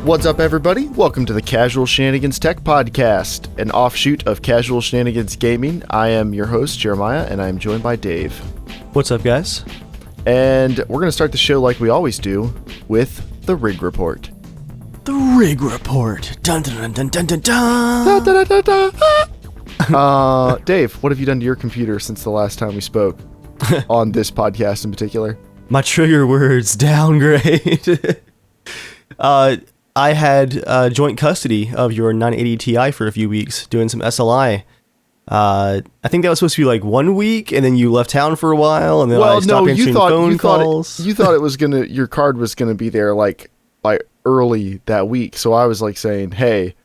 What's up, everybody? Welcome to the Casual Shenanigans Tech Podcast, an offshoot of Casual Shenanigans Gaming. I am your host, Jeremiah, and I am joined by Dave. What's up, guys? And we're going to start the show like we always do with the Rig Report. The Rig Report. Dun dun dun dun dun dun. Da, da, da, da, da. Dave, what have you done to your computer since the last time we spoke on this podcast in particular? My trigger words, downgrade. I had joint custody of your 980 Ti for a few weeks, doing some SLI. I think that was supposed to be like 1 week, and then you left town for a while, and then I stopped answering phone calls. You thought it was your card was gonna be there like by early that week. So I was like saying, hey,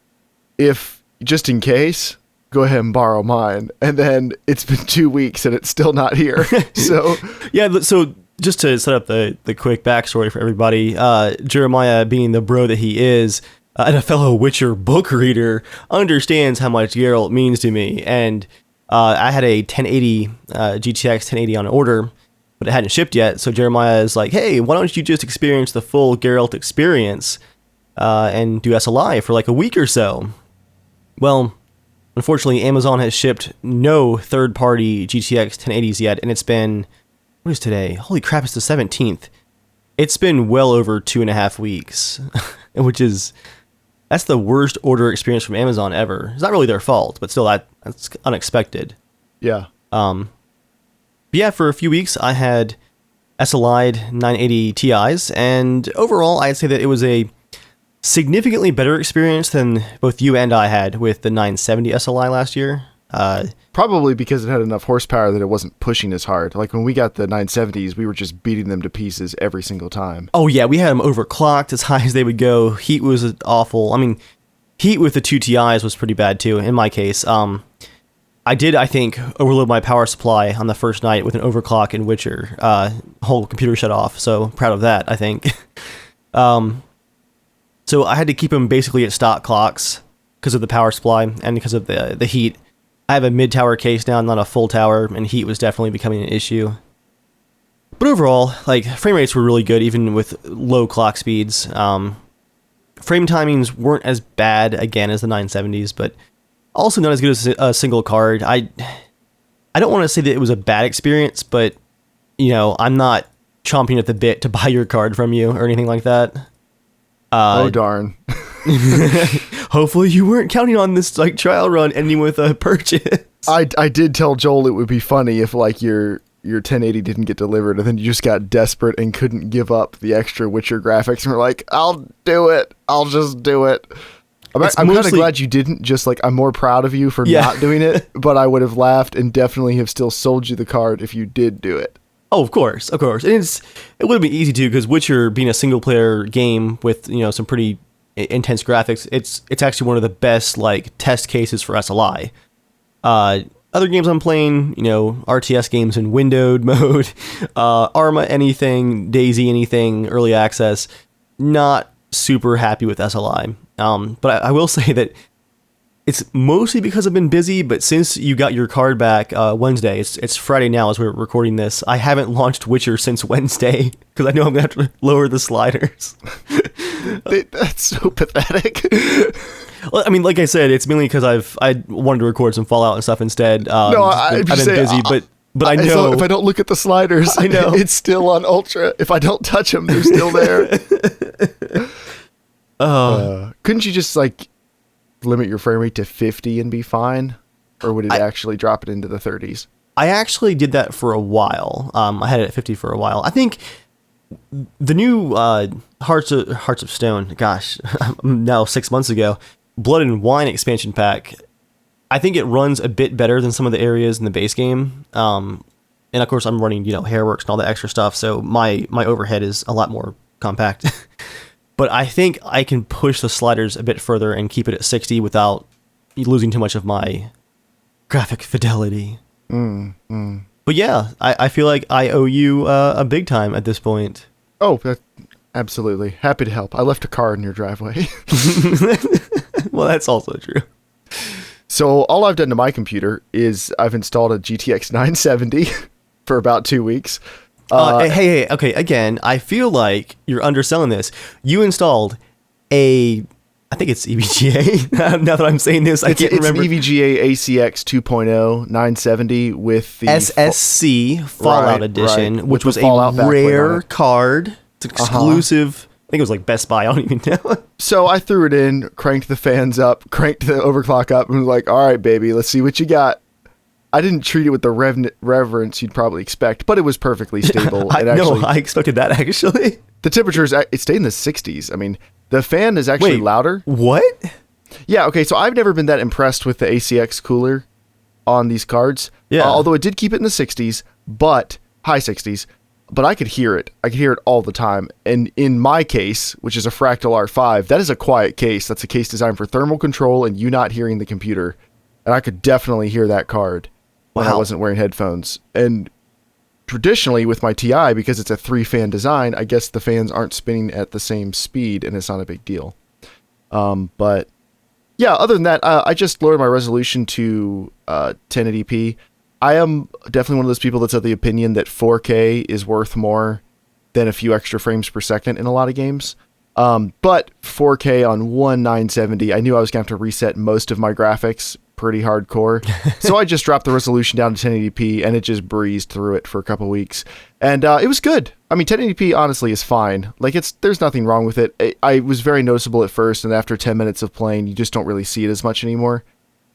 if just in case, go ahead and borrow mine. And then it's been 2 weeks and it's still not here. So yeah, so just to set up the quick backstory for everybody, Jeremiah, being the bro that he is, and a fellow Witcher book reader, understands how much Geralt means to me. And I had a 1080 GTX 1080 on order, but it hadn't shipped yet. So Jeremiah is like, hey, why don't you just experience the full Geralt experience and do SLI for like a week or so? Well, unfortunately, Amazon has shipped no third-party GTX 1080s yet, and it's been... What is today? Holy crap, it's the 17th. It's been well over 2.5 weeks, that's the worst order experience from Amazon ever. It's not really their fault, but still that's unexpected. Yeah. But yeah, for a few weeks I had SLI'd 980 Ti's, and overall I'd say that it was a significantly better experience than both you and I had with the 970 SLI last year. Probably because it had enough horsepower that it wasn't pushing as hard. Like when we got the 970s, we were just beating them to pieces every single time. Oh yeah, we had them overclocked as high as they would go. Heat was awful. I mean, heat with the two TIs was pretty bad too, in my case. I did, I think, overload my power supply on the first night with an overclock in Witcher. Whole computer shut off, so proud of that, I think. So I had to keep them basically at stock clocks because of the power supply and because of the heat. I have a mid-tower case now, not a full tower, and heat was definitely becoming an issue. But overall, like, frame rates were really good, even with low clock speeds. Frame timings weren't as bad, again, as the 970s, but also not as good as a single card. I don't want to say that it was a bad experience, but, you know, I'm not chomping at the bit to buy your card from you or anything like that. Oh, darn. Hopefully you weren't counting on this like trial run ending with a purchase. I did tell Joel it would be funny if like your 1080 didn't get delivered and then you just got desperate and couldn't give up the extra Witcher graphics and were like, I'll do it. I'll just do it. I'm kind of glad you didn't. Just like, I'm more proud of you for not doing it, but I would have laughed and definitely have still sold you the card if you did do it. Oh, of course. And it would have been easy to, because Witcher being a single player game with, you know, some pretty intense graphics, it's actually one of the best like test cases for SLI. Other games I'm playing, you know, RTS games in windowed mode, Arma anything, Daisy anything, early access, not super happy with SLI. But I will say that it's mostly because I've been busy, but since you got your card back Wednesday, it's Friday now as we're recording this, I haven't launched Witcher since Wednesday, because I know I'm going to have to lower the sliders. That's so pathetic. Well, I mean, like I said, it's mainly because I wanted to record some Fallout and stuff instead. I've been busy, but I know... if I don't look at the sliders, I know it's still on Ultra. If I don't touch them, they're still there. Couldn't you just, like, limit your frame rate to 50 and be fine? Or would it actually drop it into the 30s? I actually did that for a while. I had it at 50 for a while. I think the new Hearts of Stone, gosh, now 6 months ago, Blood and Wine expansion pack, I think it runs a bit better than some of the areas in the base game. And of course I'm running, you know, Hairworks and all the extra stuff, so my overhead is a lot more compact. But I think I can push the sliders a bit further and keep it at 60 without losing too much of my graphic fidelity. But yeah, I feel like I owe you a big time at this point. Oh, absolutely. Happy to help. I left a car in your driveway. Well, that's also true. So all I've done to my computer is I've installed a GTX 970 for about 2 weeks. Hey, okay, again, I feel like you're underselling this. You installed I think it's EVGA. Now that I'm saying this, I can't remember. It's an EVGA ACX 2.0 970 with the SSC Fallout Edition, right, which was Fallout a rare backplate card. It's exclusive. I think it was like Best Buy. I don't even know. So I threw it in, cranked the fans up, cranked the overclock up, and was like, all right, baby, let's see what you got. I didn't treat it with the reverence you'd probably expect, but it was perfectly stable. I expected that, actually. The temperatures, it stayed in the 60s. I mean, the fan is actually louder. What? Yeah, okay, so I've never been that impressed with the ACX cooler on these cards. Yeah. Although it did keep it in the 60s, but high 60s, but I could hear it. I could hear it all the time. And in my case, which is a Fractal R5, that is a quiet case. That's a case designed for thermal control and you not hearing the computer. And I could definitely hear that card when I wasn't wearing headphones. And traditionally with my TI, because it's a 3-fan design, I guess the fans aren't spinning at the same speed and it's not a big deal. But yeah, other than that, I just lowered my resolution to 1080p. I am definitely one of those people that's of the opinion that 4K is worth more than a few extra frames per second in a lot of games. But 4K on one 970, I knew I was going to have to reset most of my graphics pretty hardcore. So I just dropped the resolution down to 1080p and it just breezed through it for a couple weeks. And it was good. I mean, 1080p honestly is fine. Like there's nothing wrong with it. I was very noticeable at first, and after 10 minutes of playing, you just don't really see it as much anymore.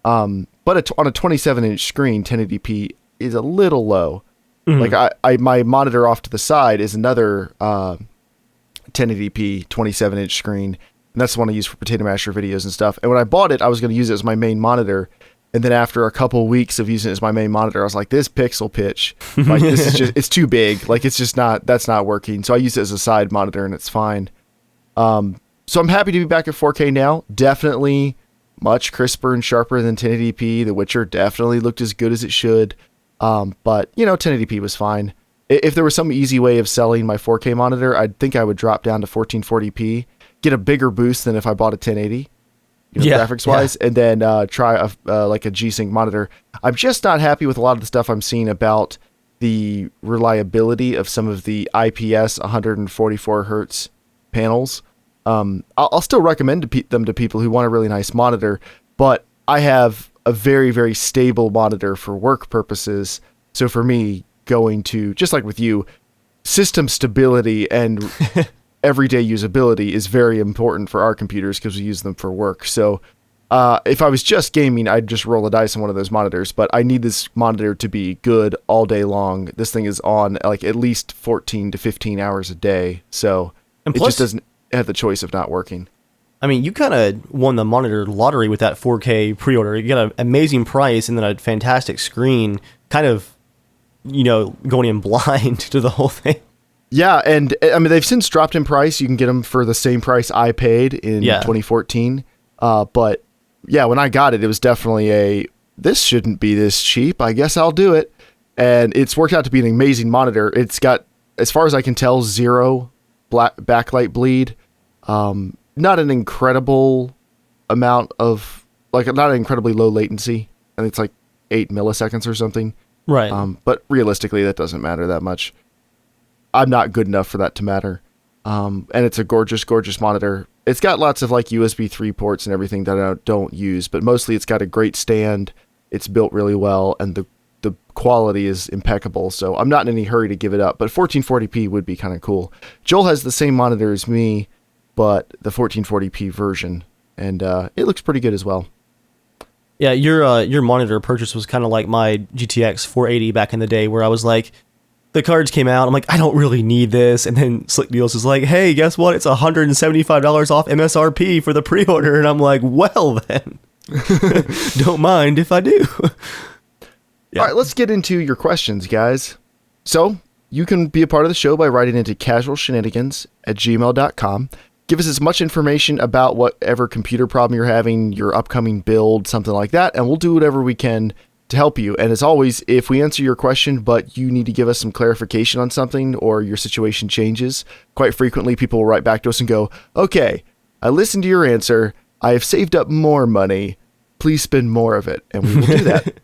But on a 27-inch screen, 1080p is a little low. Mm-hmm. Like my monitor off to the side is another 1080p 27-inch screen. And that's the one I use for Potato Masher videos and stuff. And when I bought it, I was going to use it as my main monitor. And then after a couple weeks of using it as my main monitor, I was like, this pixel pitch, like this is just, it's too big. Like it's just not, that's not working. So I use it as a side monitor and it's fine. So I'm happy to be back at 4K now. Definitely much crisper and sharper than 1080p. The Witcher definitely looked as good as it should. But 1080p was fine. If there was some easy way of selling my 4K monitor, I think I would drop down to 1440p. Get a bigger boost than if I bought a 1080, graphics wise, and then try like a G-Sync monitor. I'm just not happy with a lot of the stuff I'm seeing about the reliability of some of the IPS 144 hertz panels. I'll still recommend them to people who want a really nice monitor, but I have a very, very stable monitor for work purposes. So for me, going to, just like with you, system stability and everyday usability is very important for our computers because we use them for work. So if I was just gaming, I'd just roll the dice on one of those monitors, but I need this monitor to be good all day long. This thing is on like at least 14 to 15 hours a day. So it just doesn't have the choice of not working. I mean, you kind of won the monitor lottery with that 4K pre-order. You got an amazing price and then a fantastic screen, kind of, going in blind to the whole thing. Yeah, and I mean, they've since dropped in price. You can get them for the same price I paid in 2014. But yeah, when I got it, it was definitely this shouldn't be this cheap. I guess I'll do it. And it's worked out to be an amazing monitor. It's got, as far as I can tell, 0 backlight bleed. Not an incredible amount of, not an incredibly low latency. I think it's like 8 milliseconds or something. Right. But realistically, that doesn't matter that much. I'm not good enough for that to matter. And it's a gorgeous, gorgeous monitor. It's got lots of USB 3 ports and everything that I don't use, but mostly it's got a great stand. It's built really well, and the quality is impeccable. So I'm not in any hurry to give it up, but 1440p would be kind of cool. Joel has the same monitor as me, but the 1440p version, and it looks pretty good as well. Yeah, your monitor purchase was kind of like my GTX 480 back in the day, where I was like, the cards came out, I'm like, I don't really need this, and then Slick Deals is like, hey, guess what? It's $175 off MSRP for the pre-order, and I'm like, well then, don't mind if I do. Yeah. All right, let's get into your questions, guys. So you can be a part of the show by writing into casualshenanigans@gmail.com. Give us as much information about whatever computer problem you're having, your upcoming build, something like that, and we'll do whatever we can to help you. And as always, if we answer your question, but you need to give us some clarification on something or your situation changes, quite frequently people will write back to us and go, okay, I listened to your answer. I have saved up more money. Please spend more of it. And we will do that.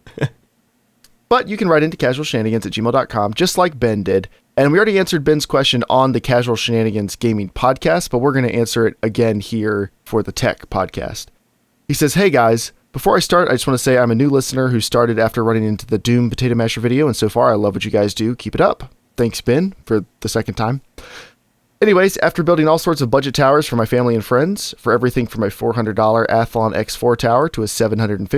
But you can write into casualshenanigans@gmail.com, just like Ben did. And we already answered Ben's question on the Casual Shenanigans Gaming podcast, but we're going to answer it again here for the Tech podcast. He says, "Hey guys, before I start, I just want to say I'm a new listener who started after running into the Doom Potato Masher video, and so far I love what you guys do. Keep it up." Thanks, Ben, for the second time. Anyways, after building all sorts of budget towers for my family and friends, for everything from my $400 Athlon X4 tower to a $750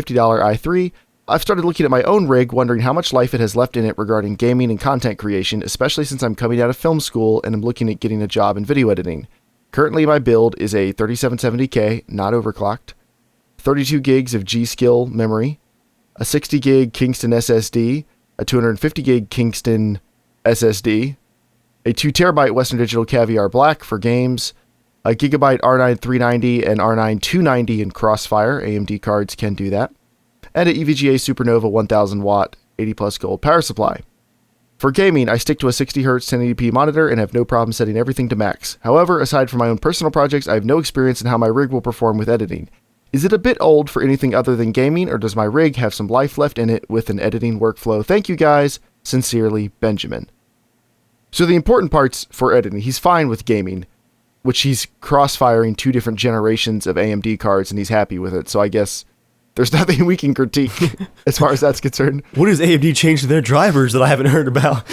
i3, I've started looking at my own rig, wondering how much life it has left in it regarding gaming and content creation, especially since I'm coming out of film school and I'm looking at getting a job in video editing. Currently, my build is a 3770K, not overclocked, 32 gigs of G-Skill memory, a 60 gig Kingston SSD, a 250 gig Kingston SSD, a 2 terabyte Western Digital Caviar Black for games, a gigabyte R9 390 and R9 290 in Crossfire, AMD cards can do that, and an EVGA Supernova 1000 watt 80 plus gold power supply. For gaming, I stick to a 60Hz 1080p monitor and have no problem setting everything to max. However, aside from my own personal projects, I have no experience in how my rig will perform with editing. Is it a bit old for anything other than gaming, or does my rig have some life left in it with an editing workflow? Thank you guys. Sincerely, Benjamin. So the important parts for editing, he's fine with gaming, which he's cross-firing 2 different generations of AMD cards, and he's happy with it. So I guess there's nothing we can critique as far as that's concerned. What has AMD changed to their drivers that I haven't heard about?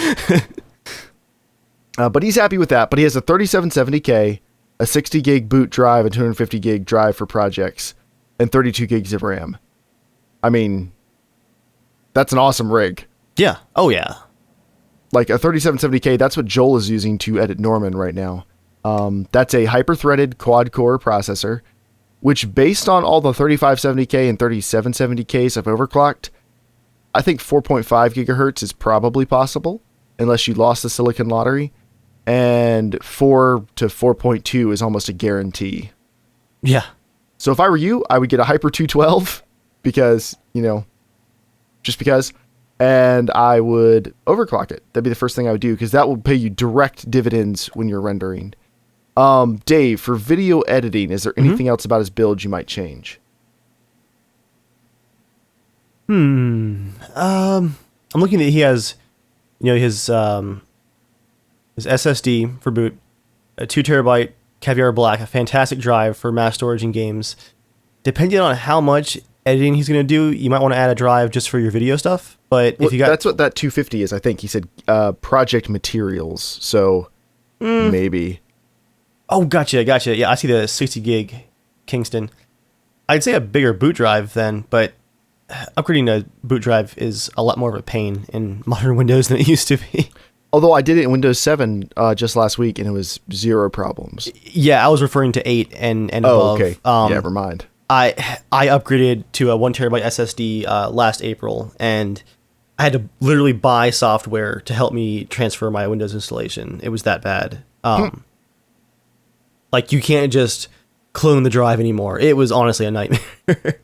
But he's happy with that. But he has a 3770K, a 60 gig boot drive, a 250 gig drive for projects, and 32 gigs of RAM. I mean, that's an awesome rig. Yeah. Oh, yeah. Like a 3770K, that's what Joel is using to edit Norman right now. That's a hyper-threaded quad-core processor, which based on all the 3570K and 3770Ks I've overclocked, I think 4.5 gigahertz is probably possible, unless you lost the Silicon Lottery, and 4 to 4.2 is almost a guarantee. Yeah. So if I were you, I would get a Hyper 212, because, just because, and I would overclock it. That'd be the first thing I would do, because that will pay you direct dividends when you're rendering. Dave, for video editing, is there anything else about his build you might change? I'm looking at he has, his SSD for boot, a 2 terabyte Caviar Black, a fantastic drive for mass storage in games. Depending on how much editing he's going to do, you might want to add a drive just for your video stuff. But if you got, that's what that 250 is, I think. He said project materials, so maybe. Oh, gotcha. Yeah, I see the 60 gig Kingston. I'd say a bigger boot drive then, but upgrading a boot drive is a lot more of a pain in modern Windows than it used to be. Although I did it in Windows 7 just last week, and it was 0 problems. Yeah, I was referring to 8 and above. Okay. Never mind. I upgraded to a 1 terabyte SSD last April, and I had to literally buy software to help me transfer my Windows installation. It was that bad. Like, you can't just clone the drive anymore. It was honestly a nightmare.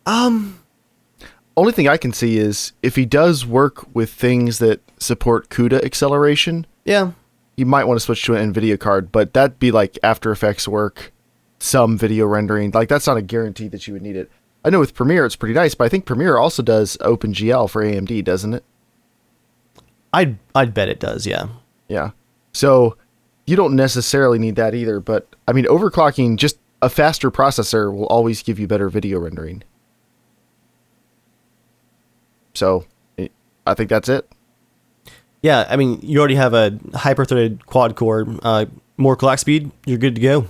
Only thing I can see is if he does work with things that support CUDA acceleration, yeah, you might want to switch to an NVIDIA card, but that'd be like After Effects work, some video rendering. Like, that's not a guarantee that you would need it. I know with Premiere it's pretty nice, but I think Premiere also does OpenGL for AMD, doesn't it? I'd bet it does, yeah. Yeah. So you don't necessarily need that either, but I mean, overclocking, just a faster processor will always give you better video rendering. So I think that's it. Yeah, I mean, you already have a hyper-threaded quad-core, more clock speed, you're good to go.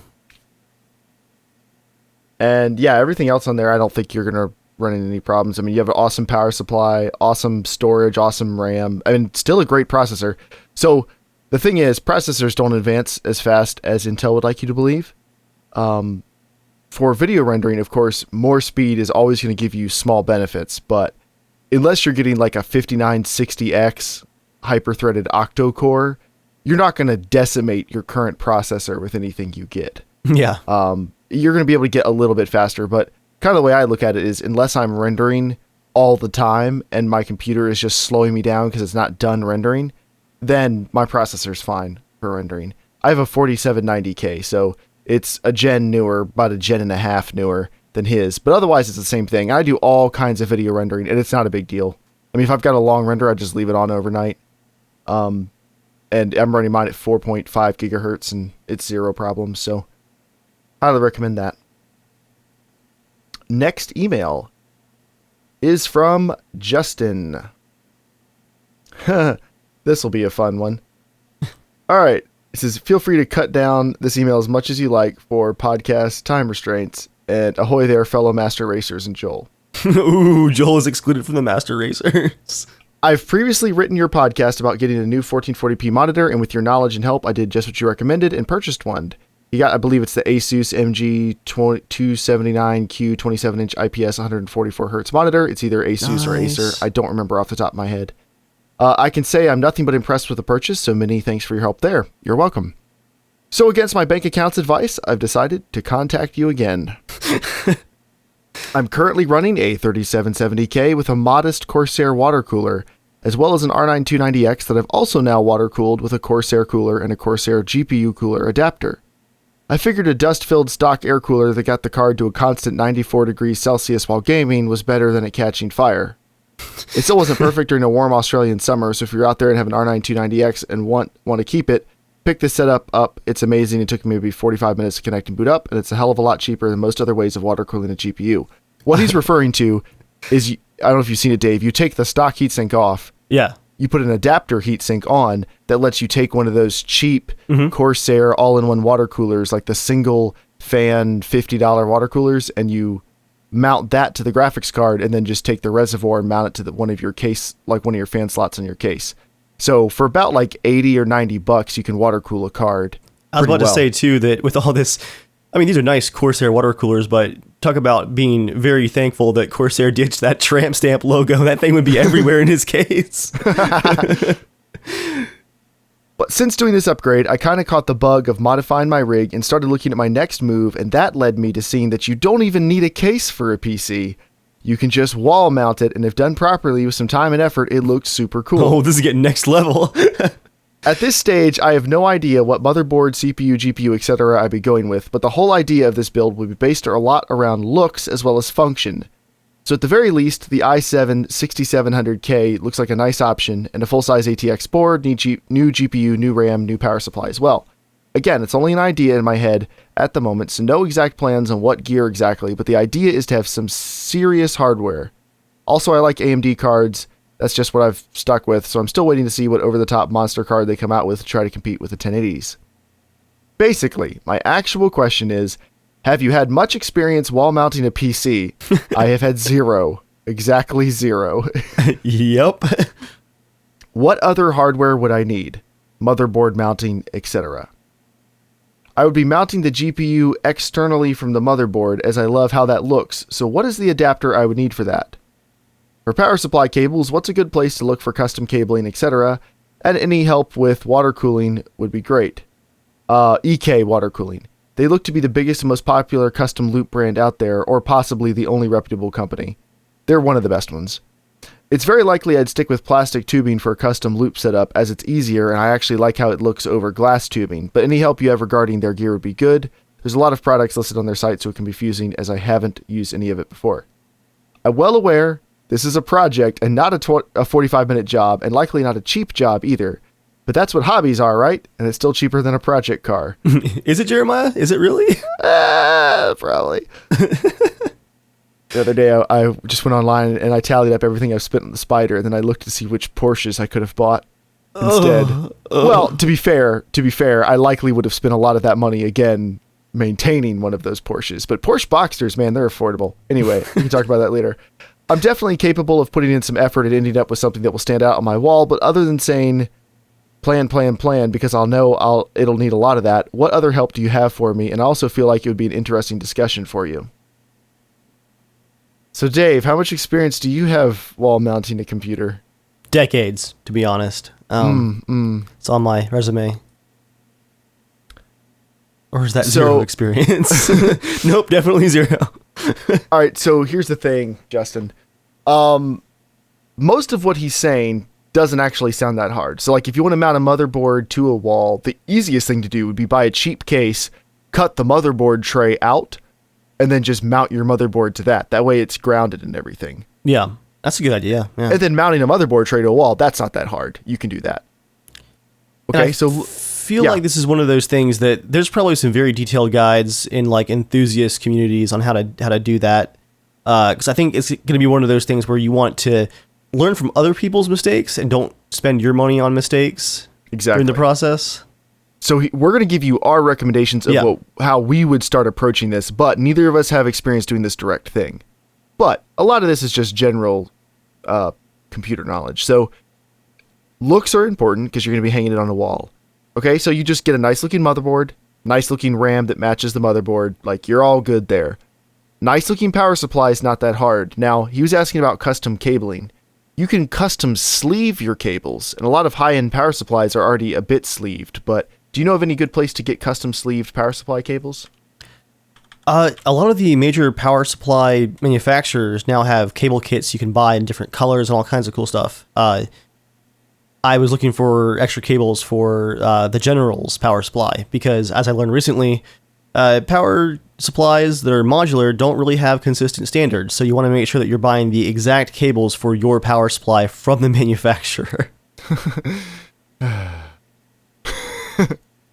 And yeah, everything else on there, I don't think you're going to run into any problems. I mean, you have an awesome power supply, awesome storage, awesome RAM. I mean, still a great processor. So the thing is, processors don't advance as fast as Intel would like you to believe. For video rendering, of course, more speed is always going to give you small benefits, but unless you're getting like a 5960X hyper-threaded octo-core, you're not going to decimate your current processor with anything you get. Yeah. You're going to be able to get a little bit faster, but kind of the way I look at it is, unless I'm rendering all the time and my computer is just slowing me down because it's not done rendering, then my processor's fine for rendering. I have a 4790K, so it's a gen newer, about a gen and a half newer than his, but otherwise it's the same thing. I do all kinds of video rendering, and it's not a big deal. I mean, if I've got a long render, I just leave it on overnight. And I'm running mine at 4.5 gigahertz, and it's zero problems. So, highly recommend that. Next email is from Justin. This will be a fun one. All right. It says, feel free to cut down this email as much as you like for podcast time restraints. And ahoy there, fellow master racers and Joel. Ooh, Joel is excluded from the master racers. I've previously written your podcast about getting a new 1440p monitor, and with your knowledge and help, I did just what you recommended and purchased one. You got, I believe it's the Asus MG279Q 27-inch IPS 144Hz monitor. It's either Asus or Acer. I don't remember off the top of my head. I can say I'm nothing but impressed with the purchase, so many thanks for your help there. You're welcome. So against my bank account's advice, I've decided to contact you again. I'm currently running a 3770K with a modest Corsair water cooler, as well as an R9 290X that I've also now water cooled with a Corsair cooler and a Corsair GPU cooler adapter. I figured a dust-filled stock air cooler that got the card to a constant 94 degrees Celsius while gaming was better than it catching fire. It still wasn't perfect during a warm Australian summer, so if you're out there and have an R9 290X and want to keep it, pick this setup up. It's amazing. It took me maybe 45 minutes to connect and boot up, and it's a hell of a lot cheaper than most other ways of water cooling a GPU. What he's referring to is, I don't know if you've seen it, Dave, you take the stock heatsink off. Yeah. You put an adapter heatsink on that lets you take one of those cheap Corsair all-in-one water coolers, like the single fan $50 water coolers, and you mount that to the graphics card and then just take the reservoir and mount it to one of your case, like one of your fan slots in your case. So for about like 80 or 90 bucks, you can water cool a card. I was about to say too that with all this, I mean, these are nice Corsair water coolers, but talk about being very thankful that Corsair ditched that tramp stamp logo. That thing would be everywhere in his case. But since doing this upgrade, I kind of caught the bug of modifying my rig and started looking at my next move, and that led me to seeing that you don't even need a case for a PC. You can just wall mount it, and if done properly with some time and effort, it looks super cool. Oh, this is getting next level. At this stage, I have no idea what motherboard, CPU, GPU, etc. I'd be going with, but the whole idea of this build would be based a lot around looks as well as function. So at the very least, the i7 6700K looks like a nice option, and a full-size ATX board, new GPU, new RAM, new power supply as well. Again, it's only an idea in my head at the moment, so no exact plans on what gear exactly, but the idea is to have some serious hardware. Also, I like AMD cards. That's just what I've stuck with, so I'm still waiting to see what over-the-top monster card they come out with to try to compete with the 1080s. Basically, my actual question is, have you had much experience wall mounting a PC? I have had zero. Exactly zero. Yep. What other hardware would I need? Motherboard mounting, etc. I would be mounting the GPU externally from the motherboard, as I love how that looks, so what is the adapter I would need for that? For power supply cables, what's a good place to look for custom cabling, etc.? And any help with water cooling would be great. EK water cooling. They look to be the biggest and most popular custom loop brand out there, or possibly the only reputable company. They're one of the best ones. It's very likely I'd stick with plastic tubing for a custom loop setup, as it's easier and I actually like how it looks over glass tubing, but any help you have regarding their gear would be good. There's a lot of products listed on their site, so it can be confusing, as I haven't used any of it before. I'm well aware this is a project and not a 45-minute job, and likely not a cheap job either. But that's what hobbies are, right? And it's still cheaper than a project car. Is it, Jeremiah? Is it really? Probably. The other day, I just went online and I tallied up everything I've spent on the Spider, and then I looked to see which Porsches I could have bought instead. Well, to be fair, I likely would have spent a lot of that money again maintaining one of those Porsches. But Porsche Boxsters, man, they're affordable. Anyway, we can talk about that later. I'm definitely capable of putting in some effort and ending up with something that will stand out on my wall, but other than saying plan, because it'll need a lot of that, what other help do you have for me? And I also feel like it would be an interesting discussion for you. So Dave, how much experience do you have wall mounting a computer? Decades, to be honest. It's on my resume. Or is that zero experience? Nope, definitely zero. All right, so here's the thing, Justin. Most of what he's saying doesn't actually sound that hard. So like if you want to mount a motherboard to a wall, the easiest thing to do would be buy a cheap case, cut the motherboard tray out, and then just mount your motherboard to that. That way it's grounded and everything. Yeah, that's a good idea. Yeah. And then mounting a motherboard tray to a wall, that's not that hard. You can do that. Okay, so feel like this is one of those things that there's probably some very detailed guides in like enthusiast communities on how to do that. Because I think it's going to be one of those things where you want to learn from other people's mistakes and don't spend your money on mistakes during the process. So we're going to give you our recommendations of how we would start approaching this, but neither of us have experience doing this direct thing. But a lot of this is just general computer knowledge. So looks are important because you're going to be hanging it on a wall. Okay, so you just get a nice looking motherboard, nice looking RAM that matches the motherboard. Like, you're all good there. Nice looking power supply is not that hard. Now, he was asking about custom cabling. You can custom sleeve your cables, and a lot of high-end power supplies are already a bit sleeved, but do you know of any good place to get custom sleeved power supply cables? A lot of the major power supply manufacturers now have cable kits you can buy in different colors and all kinds of cool stuff. I was looking for extra cables for the General's power supply because, as I learned recently, power supplies that are modular don't really have consistent standards. So you want to make sure that you're buying the exact cables for your power supply from the manufacturer.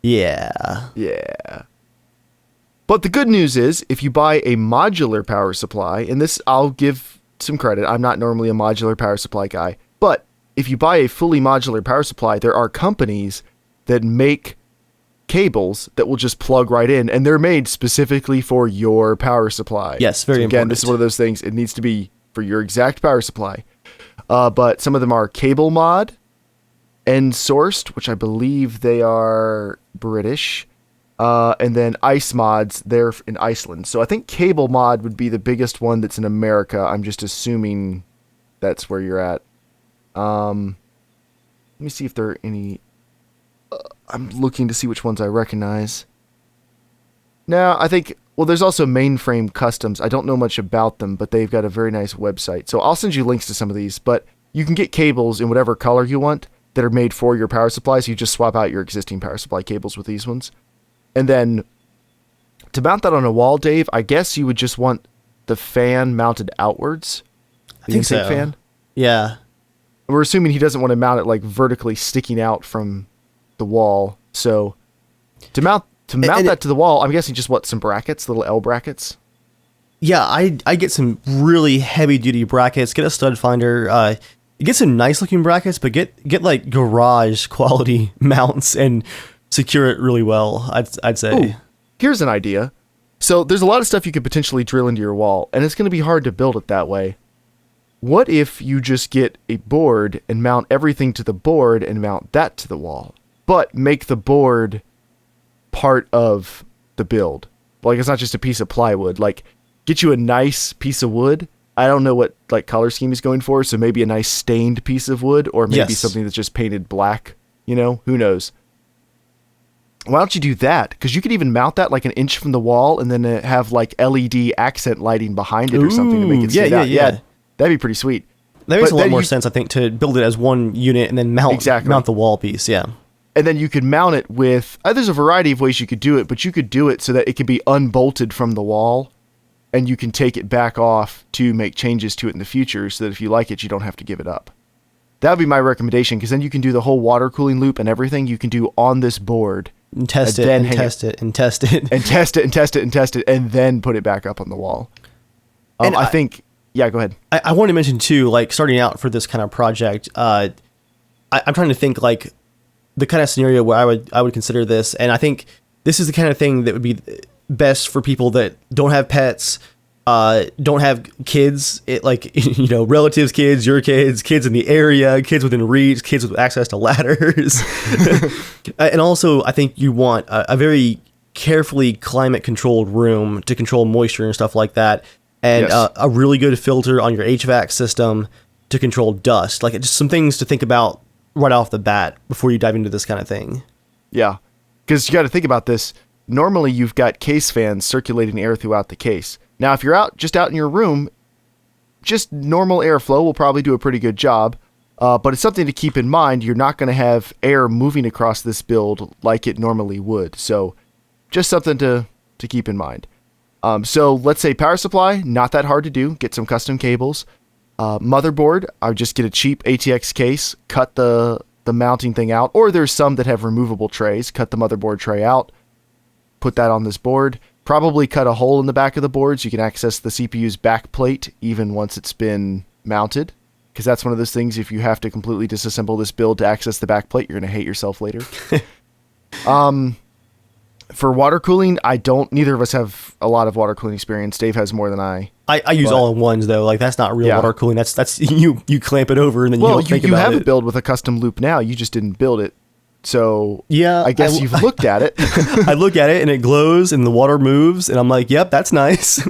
Yeah. But the good news is, if you buy a modular power supply, and this I'll give some credit, I'm not normally a modular power supply guy, but if you buy a fully modular power supply, there are companies that make cables that will just plug right in, and they're made specifically for your power supply. Yes, very important. Again, this is one of those things, it needs to be for your exact power supply. But some of them are Cable Mod and Sourced, which I believe they are British. And then Ice Mods, they're in Iceland. So I think Cable Mod would be the biggest one that's in America. I'm just assuming that's where you're at. Let me see if there are any. I'm looking to see which ones I recognize. Now, I think, well, there's also Mainframe Customs. I don't know much about them, but they've got a very nice website. So I'll send you links to some of these, but you can get cables in whatever color you want that are made for your power supply. So you just swap out your existing power supply cables with these ones. And then to mount that on a wall, Dave, I guess you would just want the fan mounted outwards. I think so. Fan. Yeah. We're assuming he doesn't want to mount it like vertically sticking out from the wall. So to mount that to the wall, I'm guessing just some brackets, little L brackets. Yeah, I get some really heavy duty brackets. Get a stud finder. Get some nice looking brackets, but get like garage quality mounts and secure it really well. I'd say. Ooh, here's an idea. So there's a lot of stuff you could potentially drill into your wall, and it's going to be hard to build it that way. What if you just get a board and mount everything to the board and mount that to the wall, but make the board part of the build? Like, it's not just a piece of plywood. Like, get you a nice piece of wood. I don't know what like color scheme he's going for, so maybe a nice stained piece of wood, or maybe something that's just painted black. You know, who knows? Why don't you do that? Because you could even mount that like an inch from the wall and then have like LED accent lighting behind it or something to make it stand out. Yeah. That'd be pretty sweet. That makes a lot more sense, I think, to build it as one unit and then mount the wall piece, yeah. And then you could mount it with... there's a variety of ways you could do it, but you could do it so that it could be unbolted from the wall, and you can take it back off to make changes to it in the future so that if you like it, you don't have to give it up. That would be my recommendation, because then you can do the whole water cooling loop and everything you can do on this board. And test it, and test it, and test it. And test it, and test it, and test it, and then put it back up on the wall. And I think... Yeah, go ahead. I want to mention, too, like, starting out for this kind of project, I'm trying to think, like, the kind of scenario where I would consider this, and I think this is the kind of thing that would be best for people that don't have pets, don't have kids, relatives, kids, your kids in the area, kids within reach, kids with access to ladders. And also, I think you want a very carefully climate-controlled room to control moisture and stuff like that. And a really good filter on your HVAC system to control dust. Like, just some things to think about right off the bat before you dive into this kind of thing. Yeah, because you got to think about this. Normally, you've got case fans circulating air throughout the case. Now, if you're out in your room, just normal airflow will probably do a pretty good job. But it's something to keep in mind. You're not going to have air moving across this build like it normally would. So just something to keep in mind. So let's say power supply, not that hard to do. Get some custom cables. Motherboard, I would just get a cheap ATX case, cut the the mounting thing out, or there's some that have removable trays. Cut the motherboard tray out, put that on this board. Probably cut a hole in the back of the board so you can access the CPU's back plate even once it's been mounted. Because that's one of those things, if you have to completely disassemble this build to access the back plate, you're going to hate yourself later. For water cooling, neither of us have a lot of water cooling experience. Dave has more than I. I use all-in-ones, though. Like, that's not real water cooling. That's you clamp it over and then you don't think about it. Well, you have a build with a custom loop now. You just didn't build it. So yeah, I guess you've looked at it. I look at it and it glows and the water moves and I'm like, yep, that's nice.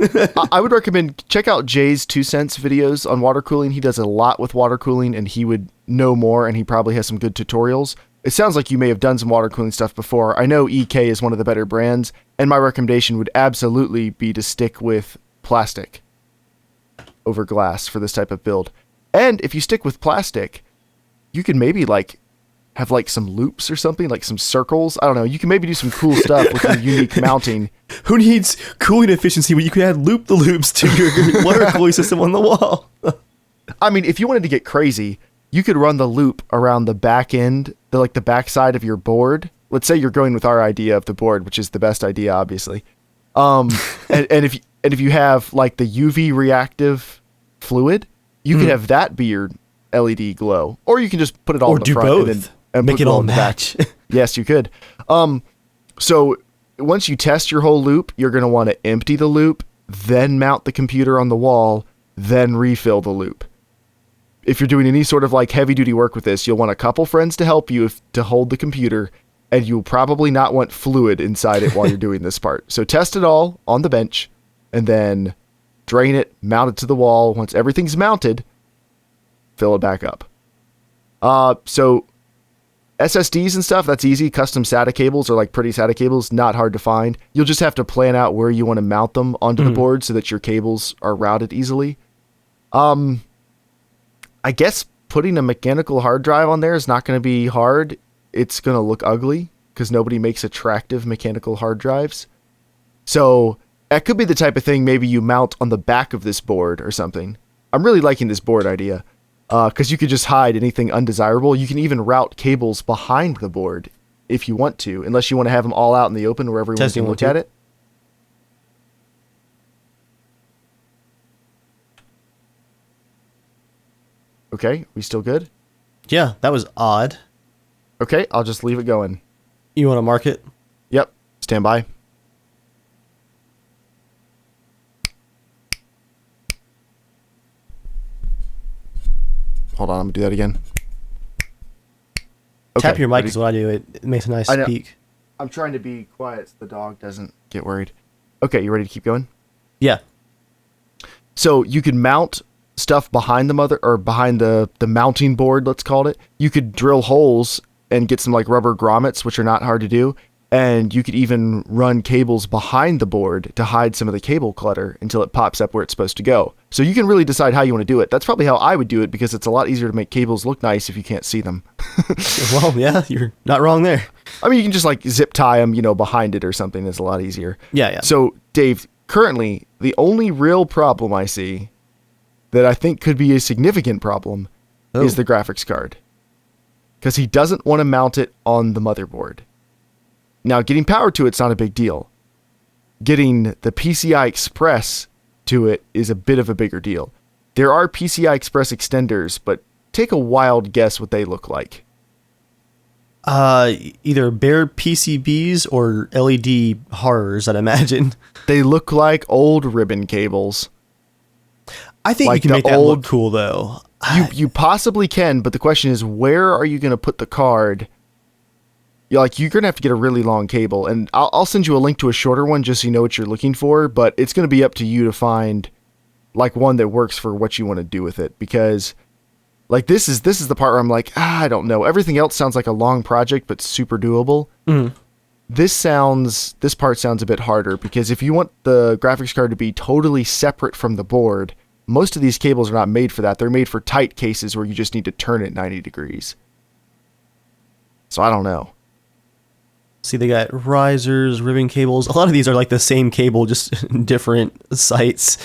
I would recommend check out Jay's 2 cents videos on water cooling. He does a lot with water cooling and he would know more, and he probably has some good tutorials. It sounds like you may have done some water cooling stuff before. I know EK is one of the better brands, and my recommendation would absolutely be to stick with plastic over glass for this type of build. And if you stick with plastic, you could maybe have some loops or something, like some circles. I don't know. You can maybe do some cool stuff with your unique mounting. Who needs cooling efficiency when you can add loop the loops to your water cooling system on the wall? I mean, if you wanted to get crazy, you could run the loop around the back end, the back side of your board. Let's say you're going with our idea of the board, which is the best idea, obviously. And if you have like the UV reactive fluid, you could have that be your LED glow, or you can just put it all in the front both. And make it all match. Yes, you could. So once you test your whole loop, you're going to want to empty the loop, then mount the computer on the wall, then refill the loop. If you're doing any sort of like heavy duty work with this, you'll want a couple friends to help you to hold the computer, and you'll probably not want fluid inside it while you're doing this part. So test it all on the bench and then drain it, mount it to the wall. Once everything's mounted, fill it back up. So SSDs and stuff, that's easy. Custom SATA cables are like pretty SATA cables, not hard to find. You'll just have to plan out where you want to mount them onto the board so that your cables are routed easily. I guess putting a mechanical hard drive on there is not going to be hard. It's going to look ugly because nobody makes attractive mechanical hard drives. So that could be the type of thing maybe you mount on the back of this board or something. I'm really liking this board idea because you could just hide anything undesirable. You can even route cables behind the board if you want to, unless you want to have them all out in the open where everyone can look at it. Okay, we still good? Yeah, that was odd. Okay, I'll just leave it going. You want to mark it? Yep, stand by. Hold on, I'm going to do that again. Okay, tap your mic is what I do. It makes a nice peak. I'm trying to be quiet so the dog doesn't get worried. Okay, you ready to keep going? Yeah. So you can mount stuff behind the mounting board, let's call it. You could drill holes and get some like rubber grommets, which are not hard to do. And you could even run cables behind the board to hide some of the cable clutter until it pops up where it's supposed to go. So you can really decide how you want to do it. That's probably how I would do it because it's a lot easier to make cables look nice if you can't see them. Well, yeah, you're not wrong there. I mean, you can just like zip tie them, behind it or something. It's a lot easier. Yeah. So Dave, currently the only real problem I see that I think could be a significant problem is the graphics card. Because he doesn't want to mount it on the motherboard. Now, getting power to it's not a big deal. Getting the PCI Express to it is a bit of a bigger deal. There are PCI Express extenders, but take a wild guess what they look like. Either bare PCBs or LED horrors, I'd imagine. They look like old ribbon cables. I think like you can make that look cool, though. You possibly can, but the question is, where are you going to put the card? You're going to have to get a really long cable, and I'll send you a link to a shorter one just so you know what you're looking for, but it's going to be up to you to find like one that works for what you want to do with it, because like this is the part where I'm like, I don't know. Everything else sounds like a long project, but super doable. Mm-hmm. This part sounds a bit harder, because if you want the graphics card to be totally separate from the board, most of these cables are not made for that. They're made for tight cases where you just need to turn it 90 degrees. So I don't know. See, they got risers, ribbon cables. A lot of these are like the same cable, just different sites.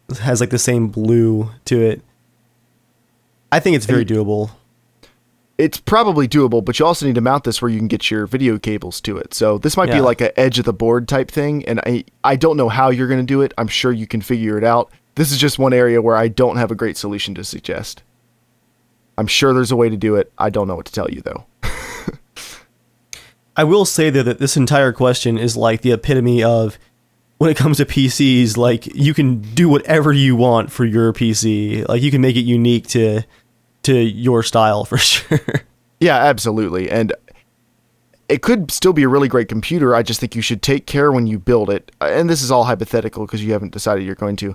It has like the same blue to it. I think it's very doable. it's probably doable, but you also need to mount this where you can get your video cables to it. So this might be like an edge of the board type thing, and I don't know how you're going to do it. I'm sure you can figure it out. This is just one area where I don't have a great solution to suggest. I'm sure there's a way to do it. I don't know what to tell you, though. I will say, though, that this entire question is like the epitome of, when it comes to PCs, like, you can do whatever you want for your PC. Like, you can make it unique to your style, for sure. Yeah, absolutely. And it could still be a really great computer. I just think you should take care when you build it. And this is all hypothetical because you haven't decided you're going to.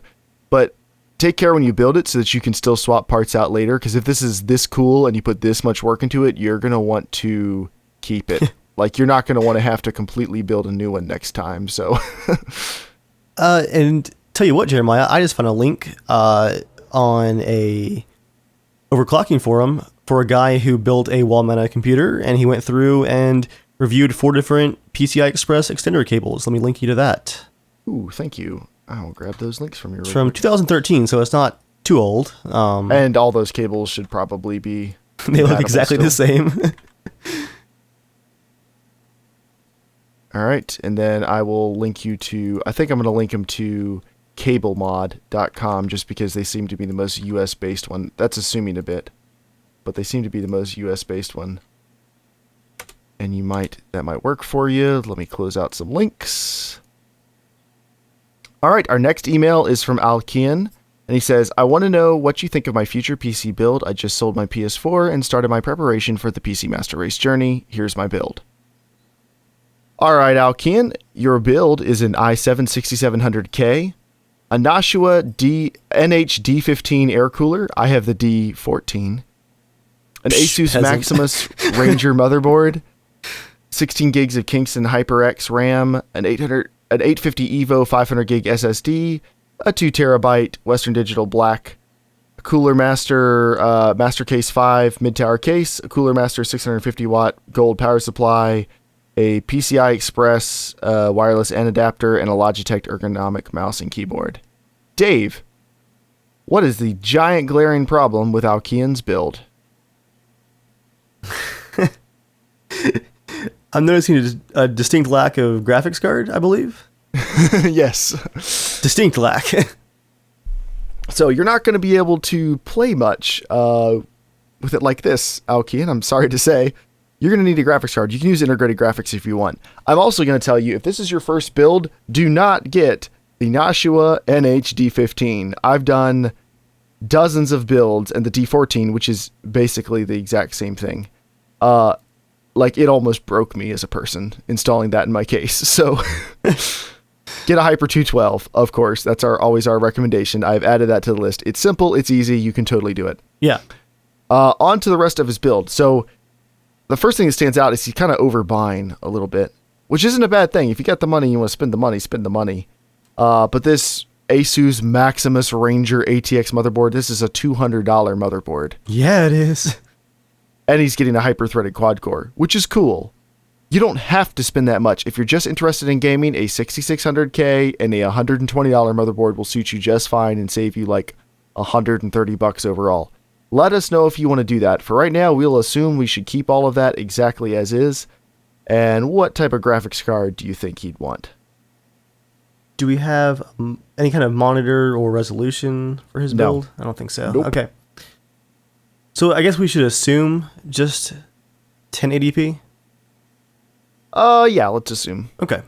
But take care when you build it so that you can still swap parts out later. Because if this is this cool and you put this much work into it, you're going to want to keep it. Like, you're not going to want to have to completely build a new one next time. So, and tell you what, Jeremiah, I just found a link on a overclocking forum for a guy who built a wall-mounted computer, and he went through and reviewed 4 different PCI Express extender cables. Let me link you to that. Ooh, thank you. I'll grab those links from you. It's from 2013, so it's not too old. And all those cables should probably be they look exactly the same. All right, and then I will link you to, I think I'm going to link them to cablemod.com just because they seem to be the most US-based one. That's assuming a bit, but they seem to be the most US-based one. And that might work for you. Let me close out some links. All right, our next email is from Alkean, and he says, I want to know what you think of my future PC build. I just sold my PS4 and started my preparation for the PC Master Race journey. Here's my build. All right, Alkean, your build is an i7-6700K, a Nashua NH-D15 air cooler. I have the D14. An Asus Maximus Ranger motherboard, 16 gigs of Kingston HyperX RAM, an 850 EVO 500 gig SSD, a 2 terabyte Western Digital Black, a Cooler Master Master Case 5 mid-tower case, a Cooler Master 650 watt gold power supply, a PCI Express wireless N adapter, and a Logitech ergonomic mouse and keyboard. Dave, what is the giant glaring problem with Alkean's build? I'm noticing a distinct lack of graphics card, I believe. Yes. Distinct lack. So you're not going to be able to play much with it like this, Alkean, I'm sorry to say. You're going to need a graphics card. You can use integrated graphics if you want. I'm also going to tell you, if this is your first build, do not get the Nashua NH-D15. I've done dozens of builds, and the D14, which is basically the exact same thing. Like, it almost broke me as a person installing that in my case. So get a Hyper 212, of course. That's always our recommendation. I've added that to the list. It's simple. It's easy. You can totally do it. Yeah. On to the rest of his build. So the first thing that stands out is he's kind of overbuying a little bit, which isn't a bad thing. If you got the money, you want to spend the money, spend the money. But this Asus Maximus Ranger ATX motherboard, this is a $200 motherboard. Yeah, it is. And he's getting a hyper-threaded quad-core, which is cool. You don't have to spend that much. If you're just interested in gaming, a 6600K and a $120 motherboard will suit you just fine and save you like $130 overall. Let us know if you want to do that. For right now, we'll assume we should keep all of that exactly as is. And what type of graphics card do you think he'd want? Do we have any kind of monitor or resolution for his build? I don't think so. Nope. Okay. So I guess we should assume just 1080p? Yeah, let's assume. Okay.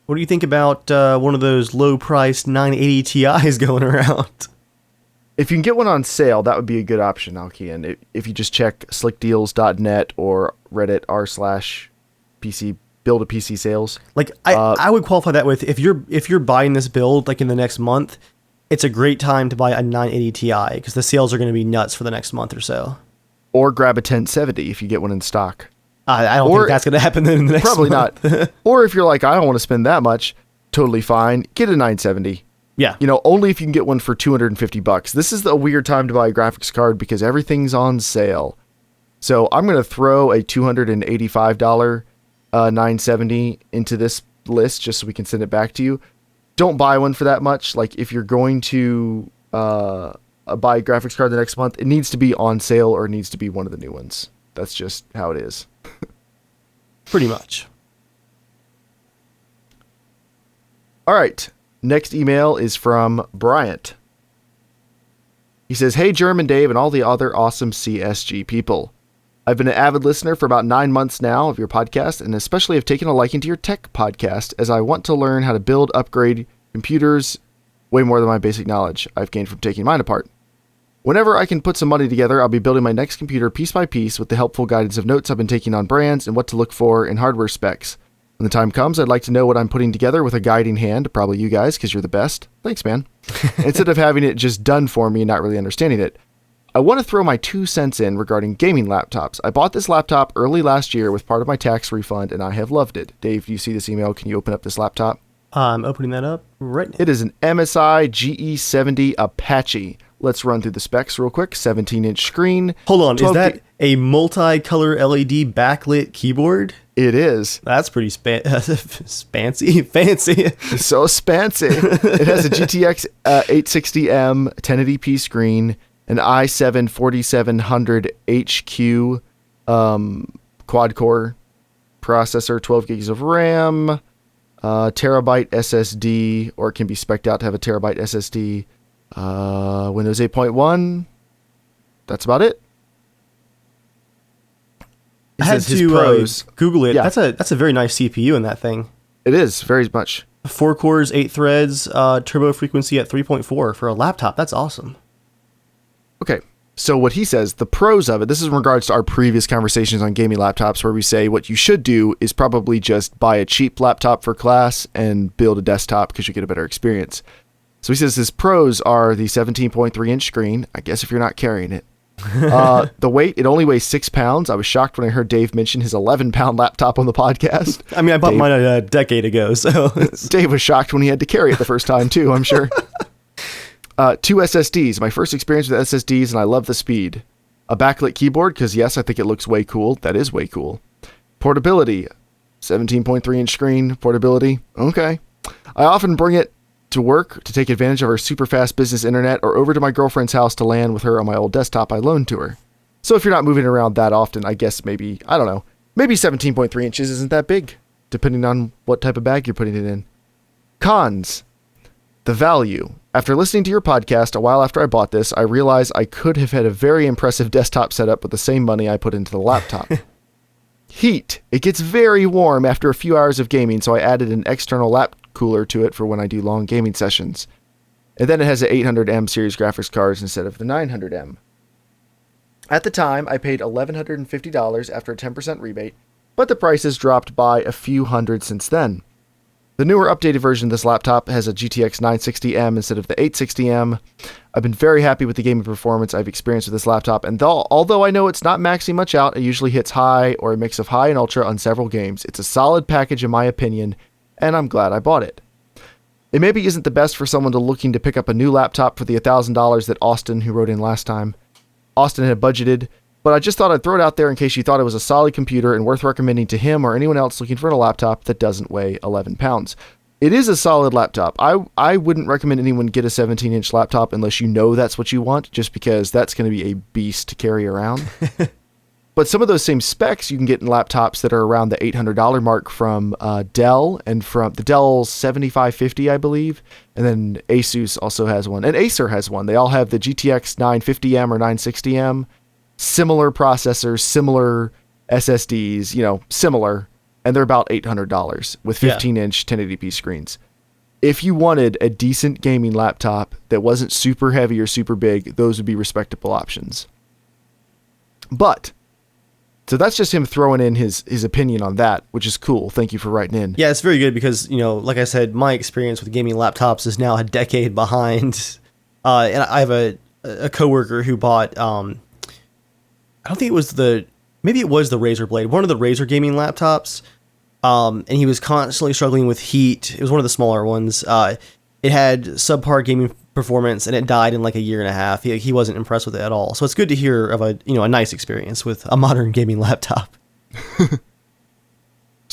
What do you think about one of those low-priced 980 Ti's going around? If you can get one on sale, that would be a good option, Alkean. If you just check slickdeals.net or Reddit r/PC build a PC sales. Like I would qualify that with if you're buying this build like in the next month, it's a great time to buy a 980 Ti because the sales are going to be nuts for the next month or so. Or grab a 1070 if you get one in stock. I don't think that's going to happen in the next probably month. Not. Or if you're like, I don't want to spend that much, totally fine. Get a 970. Yeah. You know, only if you can get one for $250. This is a weird time to buy a graphics card because everything's on sale. So I'm going to throw a $285 970 into this list just so we can send it back to you. Don't buy one for that much. Like if you're going to buy a graphics card the next month, it needs to be on sale or it needs to be one of the new ones. That's just how it is. Pretty much. All right. Next email is from Bryant. He says, "Hey, German Dave and all the other awesome CSG people. I've been an avid listener for about 9 months now of your podcast, and especially have taken a liking to your tech podcast as I want to learn how to build, upgrade computers way more than my basic knowledge I've gained from taking mine apart. Whenever I can put some money together, I'll be building my next computer piece by piece with the helpful guidance of notes I've been taking on brands and what to look for in hardware specs. When the time comes, I'd like to know what I'm putting together with a guiding hand, probably you guys, because you're the best. Thanks, man. Instead of having it just done for me and not really understanding it. I want to throw my 2 cents in regarding gaming laptops. I bought this laptop early last year with part of my tax refund, and I have loved it. Dave, do you see this email? Can you open up this laptop? I'm opening that up right now. It is an MSI GE70 Apache. Let's run through the specs real quick. 17-inch screen. Hold on, is that a multicolor LED backlit keyboard? It is. That's pretty fancy. It's so spancy. It has a GTX 860M 1080p screen, an i7 4700HQ quad-core processor, 12 gigs of RAM, terabyte SSD, or it can be spec'd out to have a terabyte SSD, Windows 8.1. That's about it. I had to Google it. Yeah. That's a very nice CPU in that thing. It is, very much. 4 cores, 8 threads, turbo frequency at 3.4 for a laptop. That's awesome. Okay, so what he says, the pros of it, this is in regards to our previous conversations on gaming laptops where we say what you should do is probably just buy a cheap laptop for class and build a desktop because you get a better experience. So he says his pros are the 17.3-inch screen, I guess if you're not carrying it. The weight, it only weighs 6 pounds. I was shocked when I heard Dave mention his 11-pound laptop on the podcast. I mean, I bought mine a decade ago, so... Dave was shocked when he had to carry it the first time, too, I'm sure. 2 SSDs. My first experience with SSDs, and I love the speed. A backlit keyboard, because yes, I think it looks way cool. That is way cool. Portability. 17.3-inch screen. Portability. Okay. I often bring it to work to take advantage of her super fast business internet or over to my girlfriend's house to LAN with her on my old desktop I loaned to her. So if you're not moving around that often, I guess maybe, I don't know, maybe 17.3 inches isn't that big, depending on what type of bag you're putting it in. Cons. The value. After listening to your podcast a while after I bought this, I realized I could have had a very impressive desktop setup with the same money I put into the laptop. Heat. It gets very warm after a few hours of gaming, so I added an external lap cooler to it for when I do long gaming sessions. And then it has an 800M series graphics cards instead of the 900M. At the time, I paid $1,150 after a 10% rebate, but the price has dropped by a few hundred since then. The newer updated version of this laptop has a GTX 960M instead of the 860M. I've been very happy with the gaming performance I've experienced with this laptop, and although I know it's not maxing much out, it usually hits high or a mix of high and ultra on several games. It's a solid package in my opinion, and I'm glad I bought it. It maybe isn't the best for someone looking to pick up a new laptop for the $1,000 that Austin, who wrote in last time, Austin had budgeted, but I just thought I'd throw it out there in case you thought it was a solid computer and worth recommending to him or anyone else looking for a laptop that doesn't weigh 11 pounds. It is a solid laptop. I wouldn't recommend anyone get a 17-inch laptop unless you know that's what you want, just because that's going to be a beast to carry around. But some of those same specs you can get in laptops that are around the $800 mark from Dell, and from the Dell 7550, I believe. And then Asus also has one. And Acer has one. They all have the GTX 950M or 960M. Similar processors, similar SSDs, similar. And they're about $800 with 15-inch 1080p screens. If you wanted a decent gaming laptop that wasn't super heavy or super big, those would be respectable options. So that's just him throwing in his opinion on that, which is cool. Thank you for writing in. Yeah, it's very good because, like I said, my experience with gaming laptops is now a decade behind. And I have a coworker who bought, I don't think it was maybe it was the Razer Blade, one of the Razer gaming laptops. And he was constantly struggling with heat. It was one of the smaller ones. It had subpar gaming performance, and it died in like a year and a half. He wasn't impressed with it at all. So it's good to hear of a nice experience with a modern gaming laptop.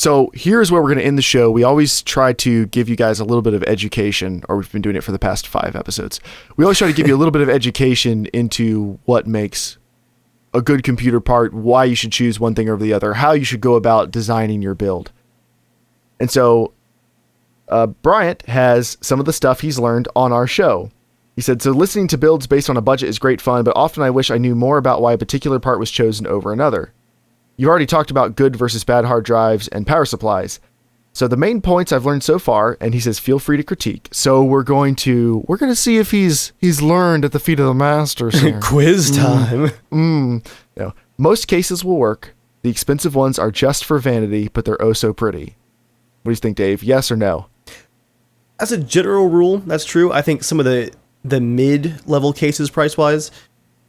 So here's where we're going to end the show. We always try to give you guys a little bit of education, or we've been doing it for the past 5 episodes. We always try to give you a little bit of education into what makes a good computer part, why you should choose one thing over the other, how you should go about designing your build. And so Bryant has some of the stuff he's learned on our show. He said, so listening to builds based on a budget is great fun, but often I wish I knew more about why a particular part was chosen over another. You've already talked about good versus bad hard drives and power supplies. So the main points I've learned so far, and he says, feel free to critique. So we're going to see if he's learned at the feet of the masters here. Quiz time. Most cases will work. The expensive ones are just for vanity, but they're oh so pretty. What do you think, Dave? Yes or no? As a general rule, that's true. I think some of the mid-level cases price-wise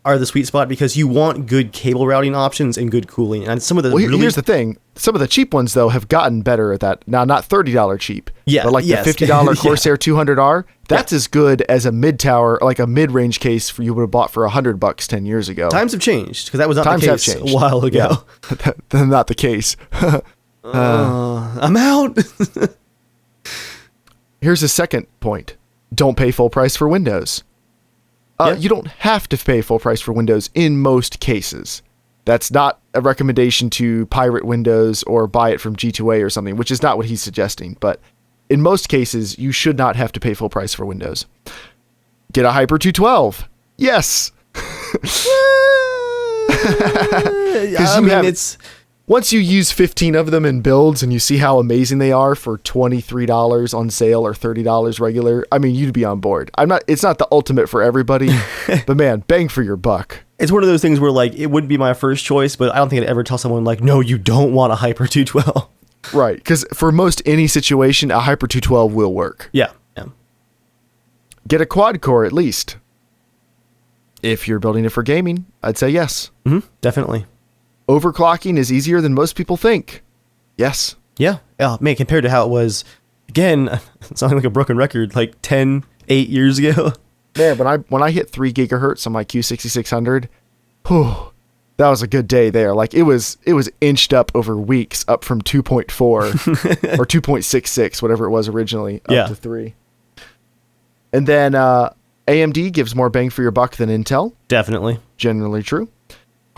are the sweet spot because you want good cable routing options and good cooling. And some of the here's the thing. Some of the cheap ones, though, have gotten better at that. Now, not $30 cheap. Yeah. But like the $50 Corsair 200R, that's as good as a mid-tower, like a mid-range case you would have bought for $100 10 years ago. Times have changed because that was not the case a while ago. Yeah. That's not the case. I'm out. Here's a second point. Don't pay full price for Windows. You don't have to pay full price for Windows in most cases. That's not a recommendation to pirate Windows or buy it from G2A or something, which is not what he's suggesting. But in most cases, you should not have to pay full price for Windows. Get a Hyper 212. Yes. Once you use 15 of them in builds and you see how amazing they are for $23 on sale or $30 regular, I mean, you'd be on board. It's not the ultimate for everybody, but man, bang for your buck. It's one of those things where like, it would be my first choice, but I don't think I'd ever tell someone like, no, you don't want a Hyper 212. Right. Because for most any situation, a Hyper 212 will work. Yeah. Get a quad core at least. If you're building it for gaming, I'd say yes. Mm-hmm. Definitely. Overclocking is easier than most people think. Yes. Yeah. Oh, man, compared to how it was, again, sounding like a broken record, like 8 years ago. Man, when I hit 3 gigahertz on my Q6600, that was a good day there. Like it was inched up over weeks, up from 2.4 or 2.66, whatever it was originally, up to 3. And then AMD gives more bang for your buck than Intel. Definitely. Generally true.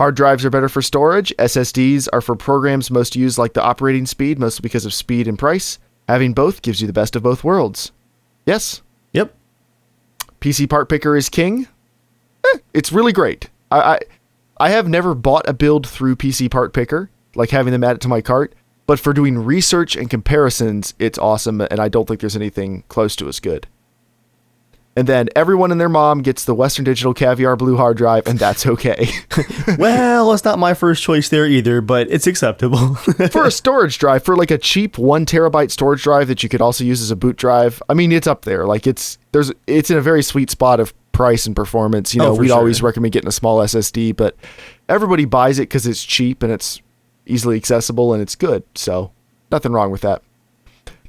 Hard drives are better for storage. SSDs are for programs most used like the operating speed, mostly because of speed and price. Having both gives you the best of both worlds. Yes? Yep. PC Part Picker is king. It's really great. I have never bought a build through PC Part Picker, like having them add it to my cart, but for doing research and comparisons, it's awesome, and I don't think there's anything close to as good. And then everyone and their mom gets the Western Digital Caviar Blue hard drive, and that's okay. Well, it's not my first choice there either, but it's acceptable. For a storage drive, for like a cheap 1 terabyte storage drive that you could also use as a boot drive, I mean, it's up there. Like it's in a very sweet spot of price and performance. We'd always recommend getting a small SSD, but everybody buys it because it's cheap and it's easily accessible and it's good. So nothing wrong with that.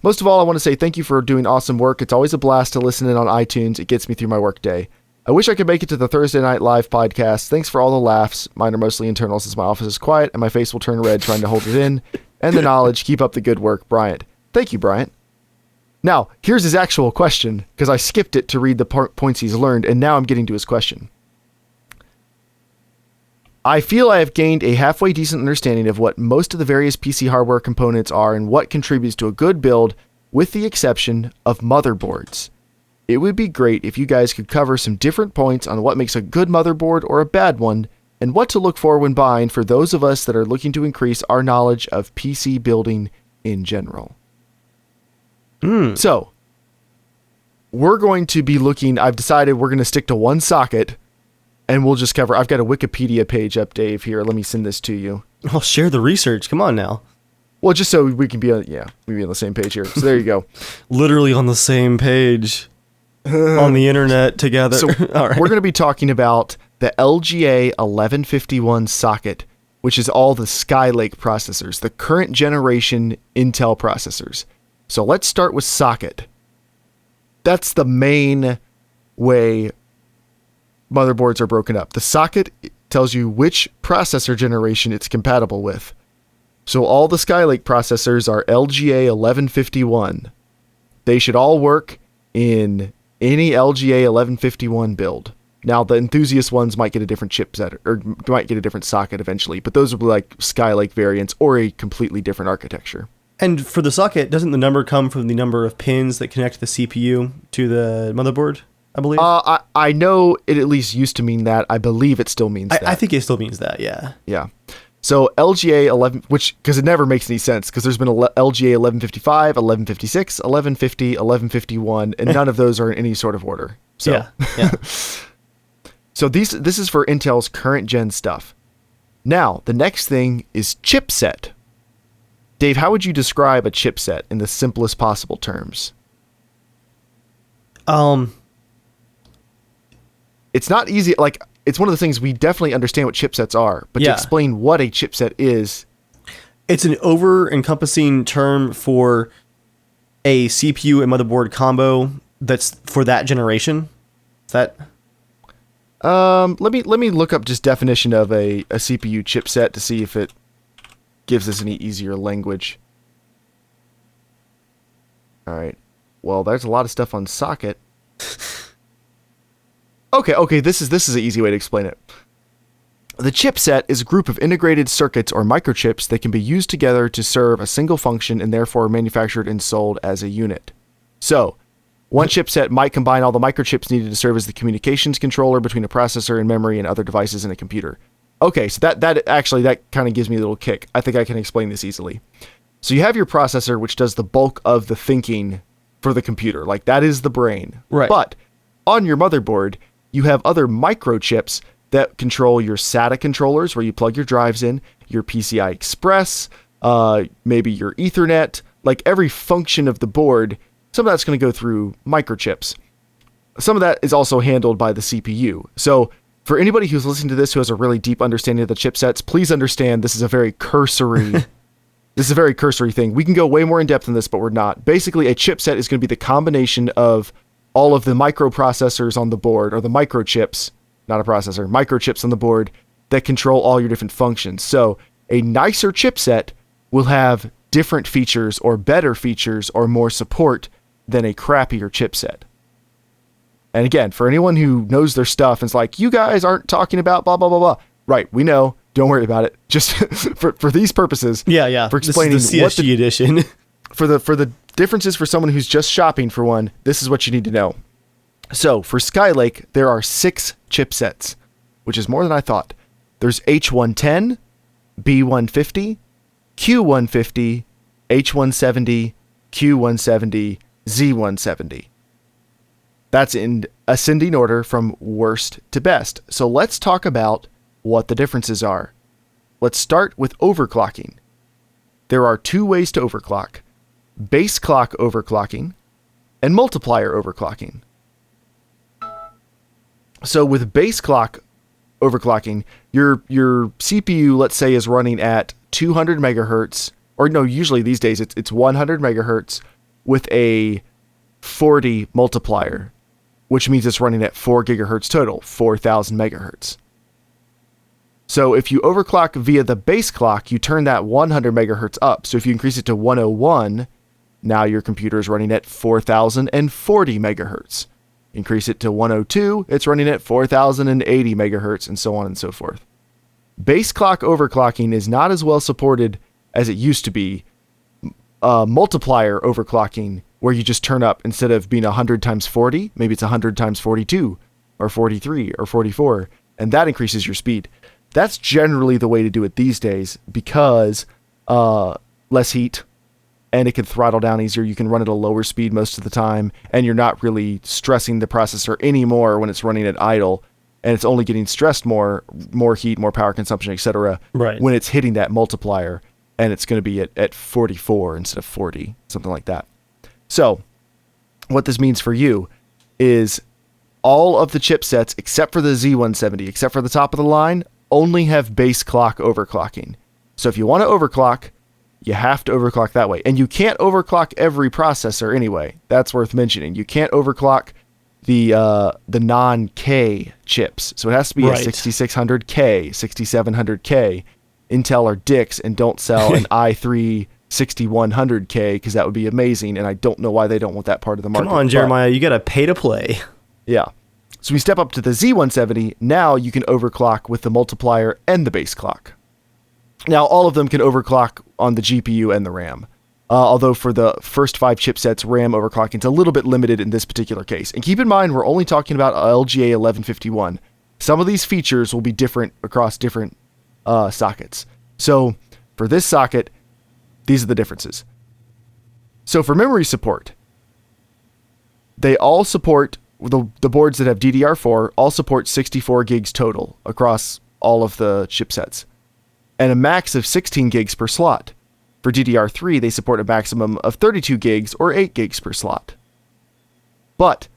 Most of all, I want to say thank you for doing awesome work. It's always a blast to listen in on iTunes. It gets me through my work day. I wish I could make it to the Thursday Night Live podcast. Thanks for all the laughs. Mine are mostly internal since my office is quiet and my face will turn red trying to hold it in. And the knowledge. Keep up the good work, Bryant. Thank you, Bryant. Now, here's his actual question, because I skipped it to read the points he's learned, and now I'm getting to his question. I feel I have gained a halfway decent understanding of what most of the various PC hardware components are and what contributes to a good build, with the exception of motherboards. It would be great if you guys could cover some different points on what makes a good motherboard or a bad one, and what to look for when buying for those of us that are looking to increase our knowledge of PC building in general. So, we're going to be looking, I've decided we're going to stick to one socket, and we'll just cover, I've got a Wikipedia page up, Dave, here. Let me send this to you. I'll share the research. Come on now. Well, just so we can be on, we be on the same page here. So there you go. Literally on the same page on the internet together. So all right. We're going to be talking about the LGA 1151 socket, which is all the Skylake processors, the current generation Intel processors. So let's start with socket. That's the main way motherboards are broken up. The socket tells you which processor generation it's compatible with. So all the Skylake processors are LGA 1151. They should all work in any LGA 1151 build. Now, the enthusiast ones might get a different chipset or might get a different socket eventually, but those will be like Skylake variants or a completely different architecture. And for the socket, doesn't the number come from the number of pins that connect the CPU to the motherboard, I believe? I know it at least used to mean that. I believe it still means that. I think it still means that, yeah. Yeah. So LGA 11, because it never makes any sense, because there's been LGA 1155, 1156, 1150, 1151, and none of those are in any sort of order. So, yeah. So this is for Intel's current gen stuff. Now, the next thing is chipset. Dave, how would you describe a chipset in the simplest possible terms? It's not easy, like, it's one of the things we definitely understand what chipsets are, but to explain what a chipset is... It's an over-encompassing term for a CPU and motherboard combo that's for that generation. Is that... Let me look up just definition of a CPU chipset to see if it gives us any easier language. All right. Well, there's a lot of stuff on socket. Okay, this is an easy way to explain it. The chipset is a group of integrated circuits or microchips that can be used together to serve a single function and therefore manufactured and sold as a unit. So, one chipset might combine all the microchips needed to serve as the communications controller between a processor and memory and other devices in a computer. Okay, so that kind of gives me a little kick. I think I can explain this easily. So you have your processor, which does the bulk of the thinking for the computer. Like, that is the brain. Right. But on your motherboard, you have other microchips that control your SATA controllers, where you plug your drives in, your PCI Express, maybe your Ethernet, like every function of the board. Some of that's going to go through microchips. Some of that is also handled by the CPU. So for anybody who's listening to this who has a really deep understanding of the chipsets, please understand this is a very cursory thing. We can go way more in depth than this, but we're not. Basically, a chipset is going to be the combination of all of the microprocessors on the board, or the microchips, not a processor, microchips on the board that control all your different functions. So a nicer chipset will have different features or better features or more support than a crappier chipset. And again, for anyone who knows their stuff and is like, you guys aren't talking about blah, blah, blah, blah. Right, we know. Don't worry about it. Just for these purposes. Yeah. For explaining this is the CSG edition. For the differences for someone who's just shopping for one, this is what you need to know. So for Skylake, there are 6 chipsets, which is more than I thought. There's H110, B150, Q150, H170, Q170, Z170. That's in ascending order from worst to best. So let's talk about what the differences are. Let's start with overclocking. There are 2 ways to overclock: base clock overclocking and multiplier overclocking. So with base clock overclocking, your CPU, let's say, is running at 200 megahertz, or no, usually these days it's 100 megahertz with a 40 multiplier, which means it's running at 4 gigahertz total, 4,000 megahertz. So if you overclock via the base clock, you turn that 100 megahertz up. So if you increase it to 101, now your computer is running at 4,040 megahertz. Increase it to 102, it's running at 4,080 megahertz, and so on and so forth. Base clock overclocking is not as well supported as it used to be. Multiplier overclocking, where you just turn up, instead of being 100 times 40, maybe it's 100 times 42, or 43, or 44, and that increases your speed. That's generally the way to do it these days, because less heat, and it can throttle down easier. You can run at a lower speed most of the time, and you're not really stressing the processor anymore when it's running at idle, and it's only getting stressed more heat, more power consumption, etc. Right. When it's hitting that multiplier, and it's going to be at 44 instead of 40, something like that. So what this means for you is all of the chipsets, except for the Z170, except for the top of the line, only have base clock overclocking. So if you want to overclock, you have to overclock that way. And you can't overclock every processor anyway. That's worth mentioning. You can't overclock the non-K chips. So it has to be a 6600K, 6700K. Intel are dicks and don't sell an i3 6100K because that would be amazing, and I don't know why they don't want that part of the market. Come on, Jeremiah, you got to pay to play. Yeah. So we step up to the Z170. Now you can overclock with the multiplier and the base clock. Now all of them can overclock on the GPU and the RAM. Although for the first 5 chipsets, RAM overclocking is a little bit limited in this particular case. And keep in mind, we're only talking about LGA 1151. Some of these features will be different across different sockets. So for this socket, these are the differences. So for memory support, they all support, the boards that have DDR4 all support 64 gigs total across all of the chipsets, and a max of 16 gigs per slot. For DDR3, they support a maximum of 32 gigs or 8 gigs per slot. But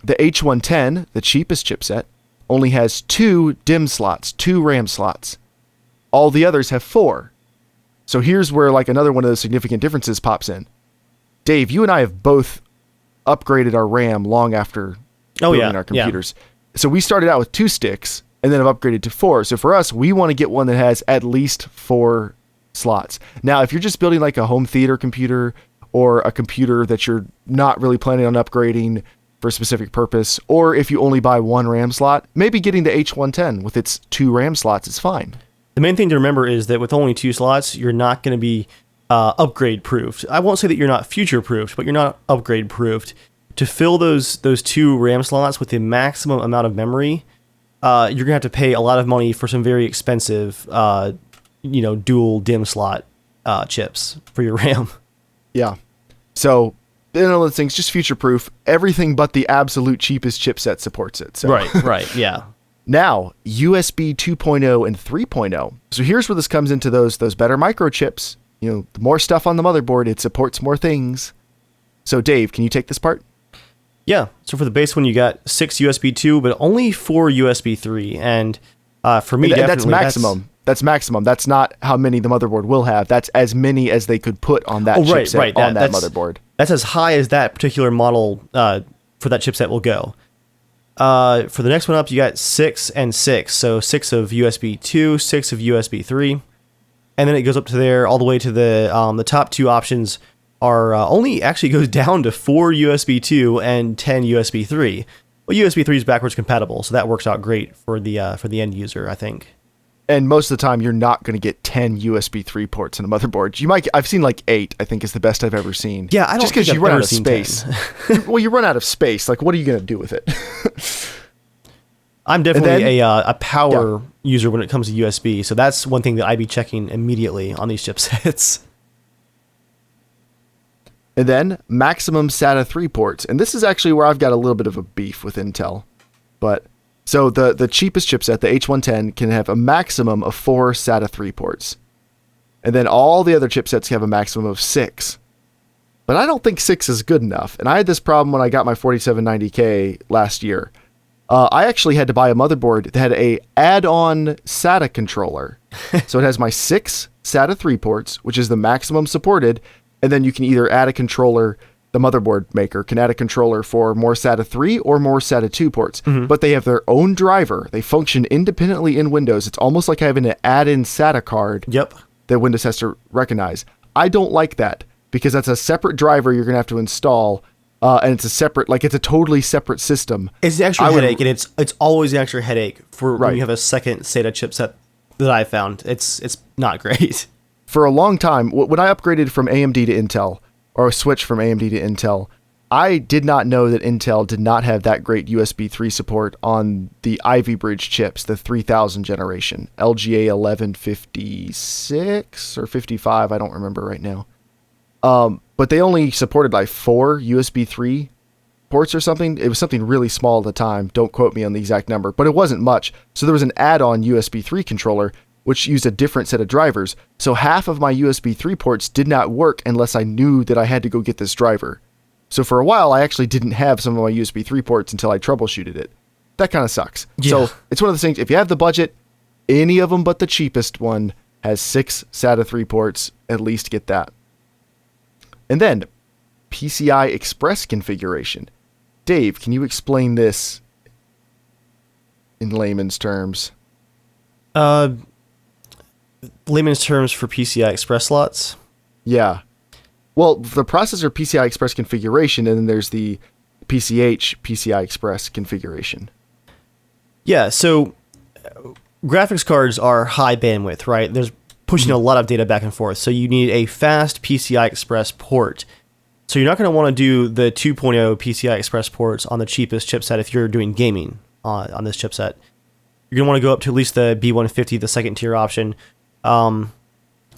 the H110, the cheapest chipset, only has 2 DIMM slots, 2 RAM slots. All the others have 4. So here's where like another one of those significant differences pops in. Dave, you and I have both upgraded our RAM long after building our computers. Yeah. So we started out with 2 sticks and then have upgraded to 4. So for us, we want to get one that has at least 4 slots. Now, if you're just building like a home theater computer or a computer that you're not really planning on upgrading for a specific purpose, or if you only buy 1 RAM slot, maybe getting the H110 with its 2 RAM slots is fine. The main thing to remember is that with only 2 slots, you're not going to be upgrade proofed. I won't say that you're not future proofed, but you're not upgrade proofed. To fill those 2 RAM slots with the maximum amount of memory, you're going to have to pay a lot of money for some very expensive dual DIMM slot chips for your RAM. Yeah. So, those things, just future-proof. Everything but the absolute cheapest chipset supports it. So. Right, yeah. Now, USB 2.0 and 3.0. So here's where this comes into those better microchips. The more stuff on the motherboard, it supports more things. So Dave, can you take this part? Yeah. So for the base one, you got 6 USB 2, but only 4 USB 3. And for me, that's maximum. That's maximum. That's not how many the motherboard will have. That's as many as they could put on that chipset on that motherboard. That's as high as that particular model for that chipset will go. For the next one up, you got 6 and 6. So 6 of USB 2, 6 of USB 3. And then it goes up to there all the way to the top 2 options are only actually goes down to 4 USB 2 and 10 USB 3. Well, USB 3 is backwards compatible, so that works out great for the end user, I think. And most of the time, you're not going to get 10 USB 3 ports in a motherboard. You might. I've seen like 8. I think is the best I've ever seen. Yeah, I don't just because you run out of space. Well, you run out of space. Like, what are you going to do with it? I'm definitely a power user when it comes to USB, so that's one thing that I'd be checking immediately on these chipsets. And then maximum SATA 3 ports, and this is actually where I've got a little bit of a beef with Intel, but. So the cheapest chipset, the H110, can have a maximum of 4 SATA 3 ports. And then all the other chipsets have a maximum of 6. But I don't think 6 is good enough. And I had this problem when I got my 4790K last year. I actually had to buy a motherboard that had a add-on SATA controller. So it has my 6 SATA 3 ports, which is the maximum supported. And then you can either add a controller. The motherboard maker can add a controller for more SATA 3 or more SATA 2 ports, but they have their own driver. They function independently in Windows. It's almost like having an add-in SATA card that Windows has to recognize. I don't like that because that's a separate driver you're going to have to install, and it's a separate, like it's a totally separate system. It's an extra headache, and it's always an extra headache for when you have a second SATA chipset that I found. It's not great. For a long time, when I upgraded from AMD to Intel, or switch from AMD to Intel, I did not know that Intel did not have that great USB 3 support on the Ivy Bridge chips, the 3000 generation, LGA 1156 or 55, I don't remember right now. But they only supported like 4 USB 3 ports or something. It was something really small at the time. Don't quote me on the exact number, but it wasn't much. So there was an add-on USB 3 controller which used a different set of drivers. So half of my USB 3 ports did not work unless I knew that I had to go get this driver. So for a while, I actually didn't have some of my USB 3 ports until I troubleshooted it. That kind of sucks. Yeah. So it's one of those things, if you have the budget, any of them but the cheapest one has 6 SATA 3 ports, at least get that. And then, PCI Express configuration. Dave, can you explain this in layman's terms? layman's terms for PCI Express slots? Yeah. Well, the processor PCI Express configuration, and then there's the PCI Express configuration. Yeah, so graphics cards are high bandwidth, right? There's pushing a lot of data back and forth, so you need a fast PCI Express port. So you're not going to want to do the 2.0 PCI Express ports on the cheapest chipset if you're doing gaming on this chipset. You're going to want to go up to at least the B150, the second tier option,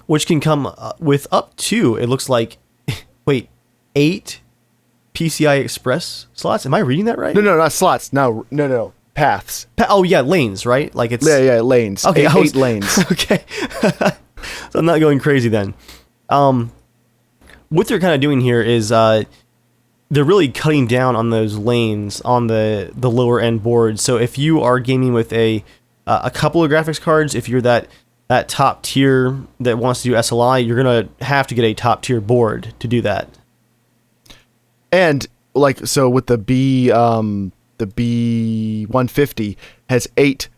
which can come with up to, it looks like, 8 PCI Express slots? Am I reading that right? No, not slots. No. Paths. Oh, yeah, lanes, right? Like it's lanes. Okay, eight lanes. Okay. So I'm not going crazy then. What they're kind of doing here is they're really cutting down on those lanes on the lower end board. So if you are gaming with a couple of graphics cards, if you're that top tier that wants to do SLI, you're going to have to get a top tier board to do that. And like, so with the B150 has 8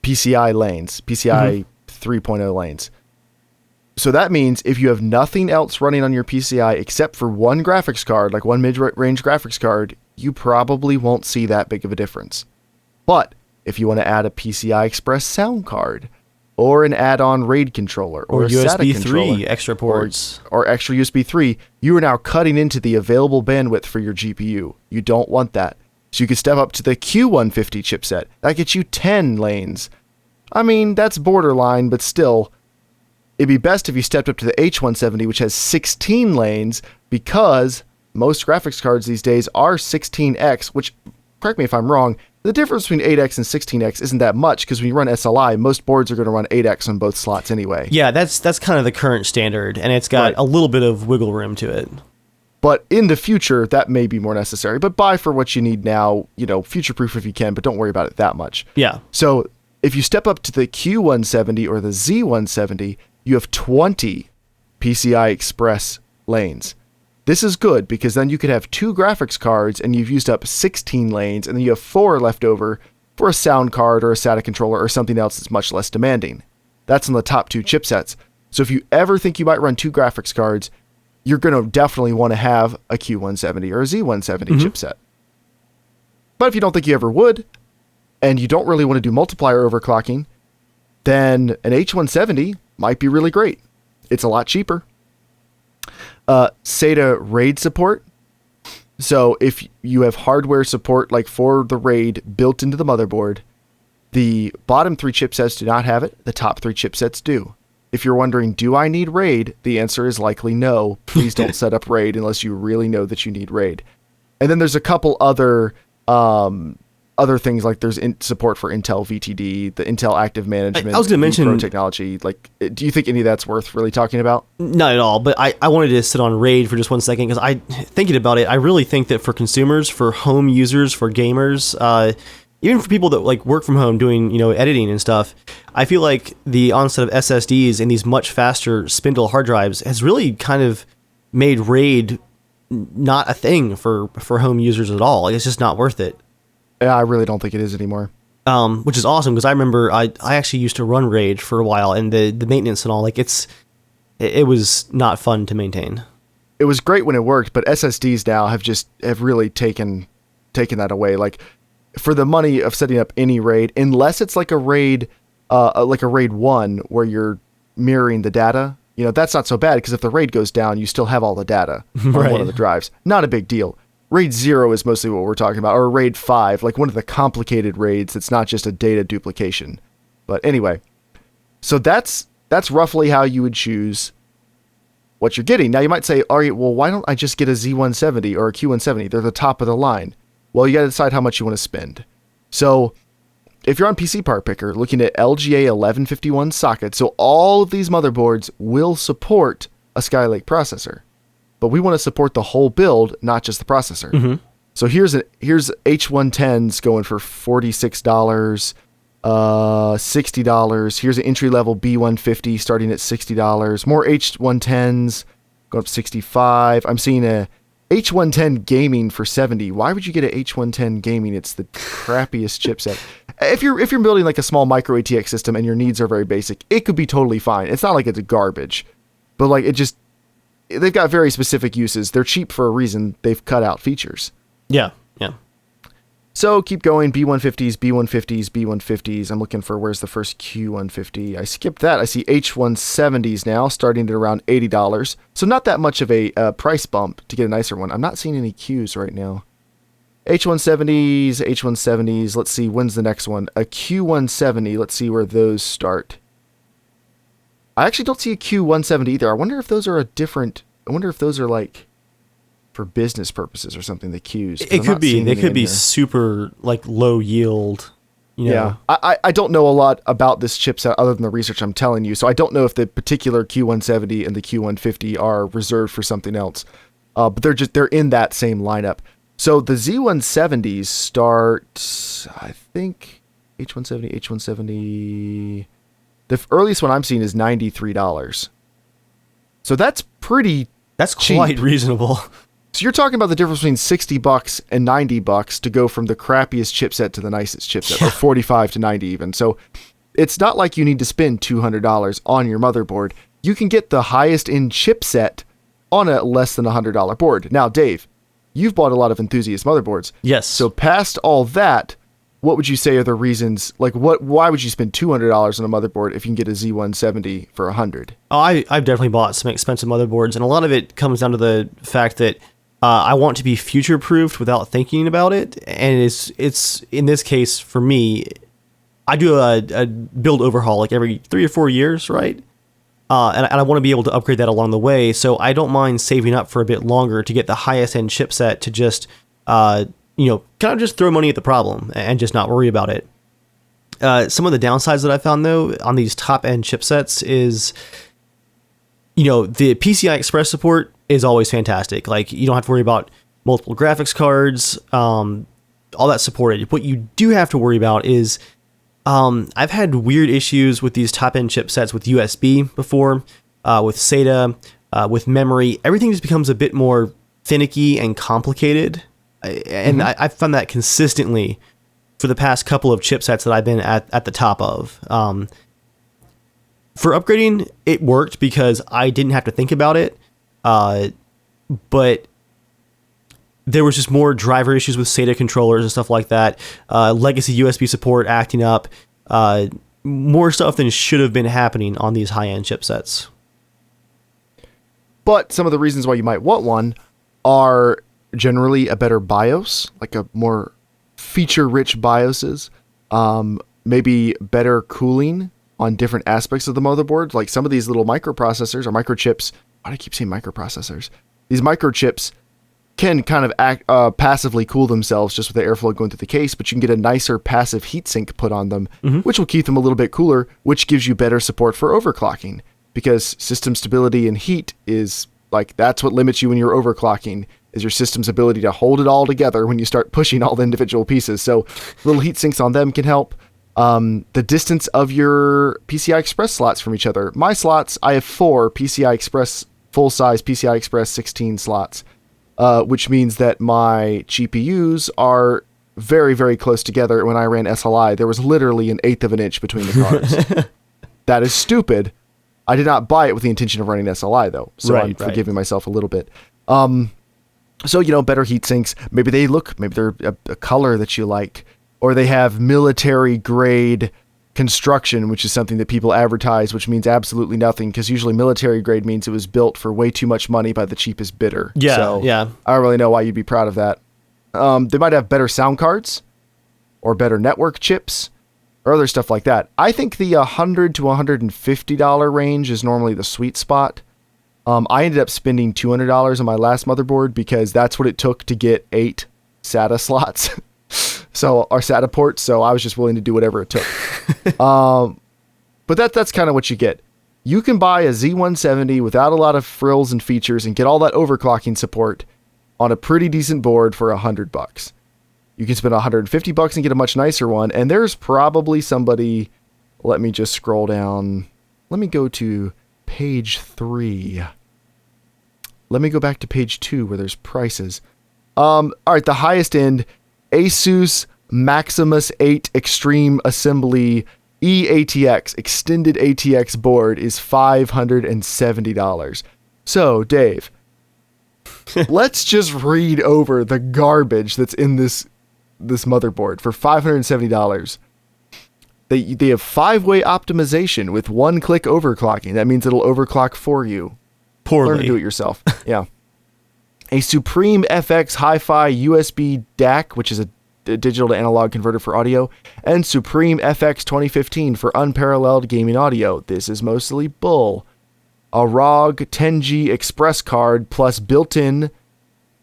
PCI lanes, PCI 3.0 lanes. So that means if you have nothing else running on your PCI except for one graphics card, like one mid-range graphics card, you probably won't see that big of a difference. But if you want to add a PCI Express sound card, or an add-on RAID controller, or a SATA USB 3 controller, extra ports, or extra USB 3, you are now cutting into the available bandwidth for your GPU. You don't want that. So you can step up to the Q150 chipset. That gets you 10 lanes. I mean, that's borderline, but still, it'd be best if you stepped up to the H170, which has 16 lanes, because most graphics cards these days are 16X, which, correct me if I'm wrong, the difference between 8X and 16X isn't that much, because when you run SLI, most boards are going to run 8X on both slots anyway. Yeah, that's kind of the current standard, and it's got a little bit of wiggle room to it. But in the future, that may be more necessary. But buy for what you need now, future-proof if you can, but don't worry about it that much. Yeah. So if you step up to the Q170 or the Z170, you have 20 PCI Express lanes. This is good because then you could have 2 graphics cards and you've used up 16 lanes, and then you have 4 left over for a sound card or a SATA controller or something else that's much less demanding. That's on the top 2 chipsets. So if you ever think you might run 2 graphics cards, you're going to definitely want to have a Q170 or a Z170 chipset. But if you don't think you ever would, and you don't really want to do multiplier overclocking, then an H170 might be really great. It's a lot cheaper. SATA RAID support. So if you have hardware support like for the RAID built into the motherboard, the bottom 3 chipsets do not have it. The top 3 chipsets do. If you're wondering, do I need RAID? The answer is likely no. Please don't set up RAID unless you really know that you need RAID. And then there's a couple other things, like there's support for Intel VTD, the Intel Active Management, I was going to mention technology. Like, do you think any of that's worth really talking about? Not at all, but I wanted to sit on RAID for just 1 second, because thinking about it, I really think that for consumers, for home users, for gamers, even for people that like work from home doing, editing and stuff, I feel like the onset of SSDs and these much faster spindle hard drives has really kind of made RAID not a thing for home users at all. Like, it's just not worth it. Yeah, I really don't think it is anymore. Which is awesome, because I remember I actually used to run RAID for a while, and the maintenance and all, like it was not fun to maintain. It was great when it worked, but SSDs now have really taken that away. Like, for the money of setting up any RAID, unless it's like a RAID 1 where you're mirroring the data, that's not so bad, because if the RAID goes down, you still have all the data on one of the drives. Not a big deal. RAID 0 is mostly what we're talking about, or RAID 5, like one of the complicated RAIDs that's not just a data duplication. But anyway, so that's roughly how you would choose what you're getting. Now you might say, all right, well, why don't I just get a Z170 or a Q170? They're the top of the line. Well, you got to decide how much you want to spend. So if you're on PC Part Picker looking at LGA 1151 sockets, so all of these motherboards will support a Skylake processor, but we want to support the whole build, not just the processor. So here's H110s going for $46, $60. Here's an entry-level B150 starting at $60. More H110s going up $65. I'm seeing a H110 gaming for 70. Why would you get an H110 gaming? It's the crappiest chipset. If you're building like a small micro ATX system and your needs are very basic, it could be totally fine. It's not like it's garbage, but like they've got very specific uses. They're cheap for a reason. They've cut out features. Yeah. So keep going. B150s, B150s, B150s. I'm looking for where's the first Q150. I skipped that. I see H170s now, starting at around $80. So not that much of a price bump to get a nicer one. I'm not seeing any Qs right now. H170s. Let's see, when's the next one? A Q170. Let's see where those start. I actually don't see a Q170 either. I wonder if those are like for business purposes or something, the Qs. It could be. They could be super like low yield. Yeah. I don't know a lot about this chipset other than the research I'm telling you. So I don't know if the particular Q170 and the Q150 are reserved for something else. But they're in that same lineup. So the Z170s start, I think, H170. The earliest one I'm seeing is $93. So that's pretty cheap. Quite reasonable. So you're talking about the difference between $60 and $90 to go from the crappiest chipset to the nicest chipset, or 45 to 90 even. So it's not like you need to spend $200 on your motherboard. You can get the highest end chipset on a less than $100 board. Now, Dave, you've bought a lot of enthusiast motherboards. Yes. So past all that, what would you say are the reasons? Like, why would you spend $200 on a motherboard if you can get a Z170 for $100? Oh, I've definitely bought some expensive motherboards, and a lot of it comes down to the fact that I want to be future-proofed without thinking about it, and it's in this case for me, I do a build overhaul like every 3 or 4 years, right? And I want to be able to upgrade that along the way, so I don't mind saving up for a bit longer to get the highest end chipset to just kind of just throw money at the problem and just not worry about it. Some of the downsides that I found though on these top end chipsets is, the PCI Express support is always fantastic. Like, you don't have to worry about multiple graphics cards, all that supported. What you do have to worry about is, I've had weird issues with these top end chipsets with USB before, with SATA, with memory. Everything just becomes a bit more finicky and complicated. And I've found that consistently for the past couple of chipsets that I've been at the top of. For upgrading, it worked because I didn't have to think about it. But there was just more driver issues with SATA controllers and stuff like that. Legacy USB support acting up. More stuff than should have been happening on these high-end chipsets. But some of the reasons why you might want one are generally a better BIOS, like a more feature-rich BIOSes, maybe better cooling on different aspects of the motherboard. Like some of these little microprocessors or microchips, why do I keep saying microprocessors? These microchips can kind of passively cool themselves just with the airflow going through the case, but you can get a nicer passive heatsink put on them, which will keep them a little bit cooler, which gives you better support for overclocking, because system stability and heat is like, that's what limits you when you're overclocking, is your system's ability to hold it all together when you start pushing all the individual pieces. So little heat sinks on them can help. The distance of your PCI Express slots from each other. My slots, I have 4 PCI Express, full-size PCI Express 16 slots, which means that my GPUs are very, very close together. When I ran SLI, there was literally an eighth of an inch between the cards. That is stupid. I did not buy it with the intention of running SLI, though, so I'm forgiving myself a little bit. So, better heat sinks. Maybe they're a color that you like, or they have military grade construction, which is something that people advertise, which means absolutely nothing, because usually military grade means it was built for way too much money by the cheapest bidder. Yeah, so yeah. I don't really know why you'd be proud of that. They might have better sound cards or better network chips or other stuff like that. I think the $100 to $150 range is normally the sweet spot. I ended up spending $200 on my last motherboard because that's what it took to get 8 SATA slots. Our SATA ports. So I was just willing to do whatever it took. But that's kind of what you get. You can buy a Z170 without a lot of frills and features and get all that overclocking support on a pretty decent board for $100. You can spend $150 and get a much nicer one. And there's probably somebody, let me just scroll down. Let me go to page 3. let me go back to page 2 where there's prices. All right, the highest end, Asus Maximus 8 Extreme Assembly EATX, extended ATX board is $570. So, Dave, let's just read over the garbage that's in this motherboard for $570. They have 5-way optimization with 1-click overclocking. That means it'll overclock for you. Poorly. Learn to do it yourself. Yeah. A Supreme FX Hi-Fi USB DAC, which is a digital to analog converter for audio, and Supreme FX 2015 for unparalleled gaming audio. This is mostly bull. A ROG 10G Express card plus built-in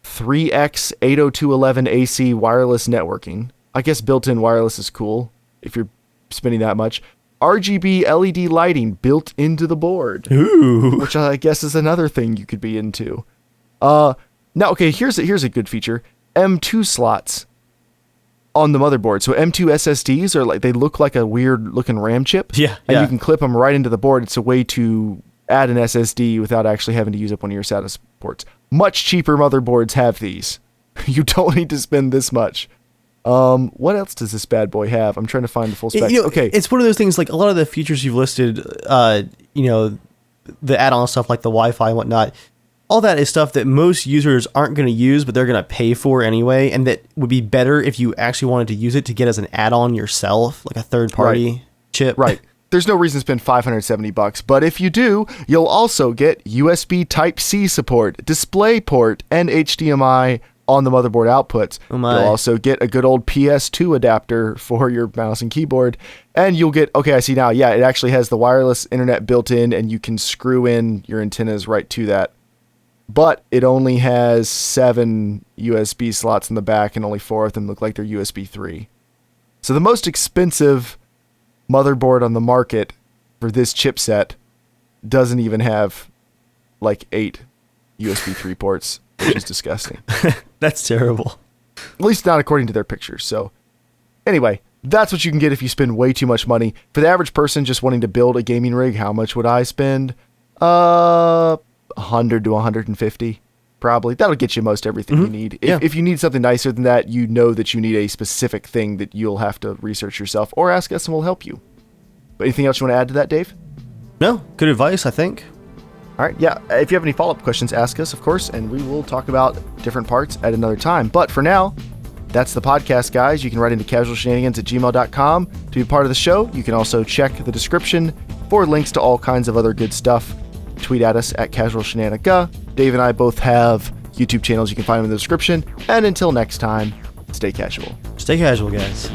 3X 802.11 AC wireless networking. I guess built-in wireless is cool if you're spending that much. RGB LED lighting built into the board. Ooh. Which I guess is another thing you could be into. Now, okay, here's a good feature. M2 slots on the motherboard. So M2 SSDs are they look like a weird looking RAM chip. Yeah. And you can clip them right into the board. It's a way to add an SSD without actually having to use up one of your SATA ports. Much cheaper motherboards have these. You don't need to spend this much. What else does this bad boy have? I'm trying to find the full spec. Okay. It's one of those things, like a lot of the features you've listed, the add-on stuff like the Wi-Fi and whatnot, all that is stuff that most users aren't going to use, but they're going to pay for anyway, and that would be better if you actually wanted to use it to get as an add-on yourself, like a third-party chip. Right. There's no reason to spend $570, but if you do, you'll also get USB Type-C support, DisplayPort, and HDMI on the motherboard outputs. Oh my. You'll also get a good old PS2 adapter for your mouse and keyboard, and you'll get, okay, I see now, yeah, it actually has the wireless internet built in, and you can screw in your antennas right to that. But it only has 7 USB slots in the back, and only 4 of them look like they're USB 3. So the most expensive motherboard on the market for this chipset doesn't even have like 8 USB 3 ports, which is disgusting. That's terrible. At least not according to their pictures. So anyway, that's what you can get if you spend way too much money. For the average person just wanting to build a gaming rig, how much would I spend? 100 to 150 probably. That'll get you most everything you need. If you need something nicer than that, you know that you need a specific thing that you'll have to research yourself or ask us and we'll help you. But anything else you want to add to that, Dave? No, good advice, I think. All right, yeah. If you have any follow-up questions, ask us, of course, and we will talk about different parts at another time. But for now, that's the podcast, guys. You can write into casualshenanigans@gmail.com to be part of the show. You can also check the description for links to all kinds of other good stuff. Tweet at us at casualshenaniga. Dave and I both have YouTube channels. You can find them in the description. And until next time, stay casual. Stay casual, guys.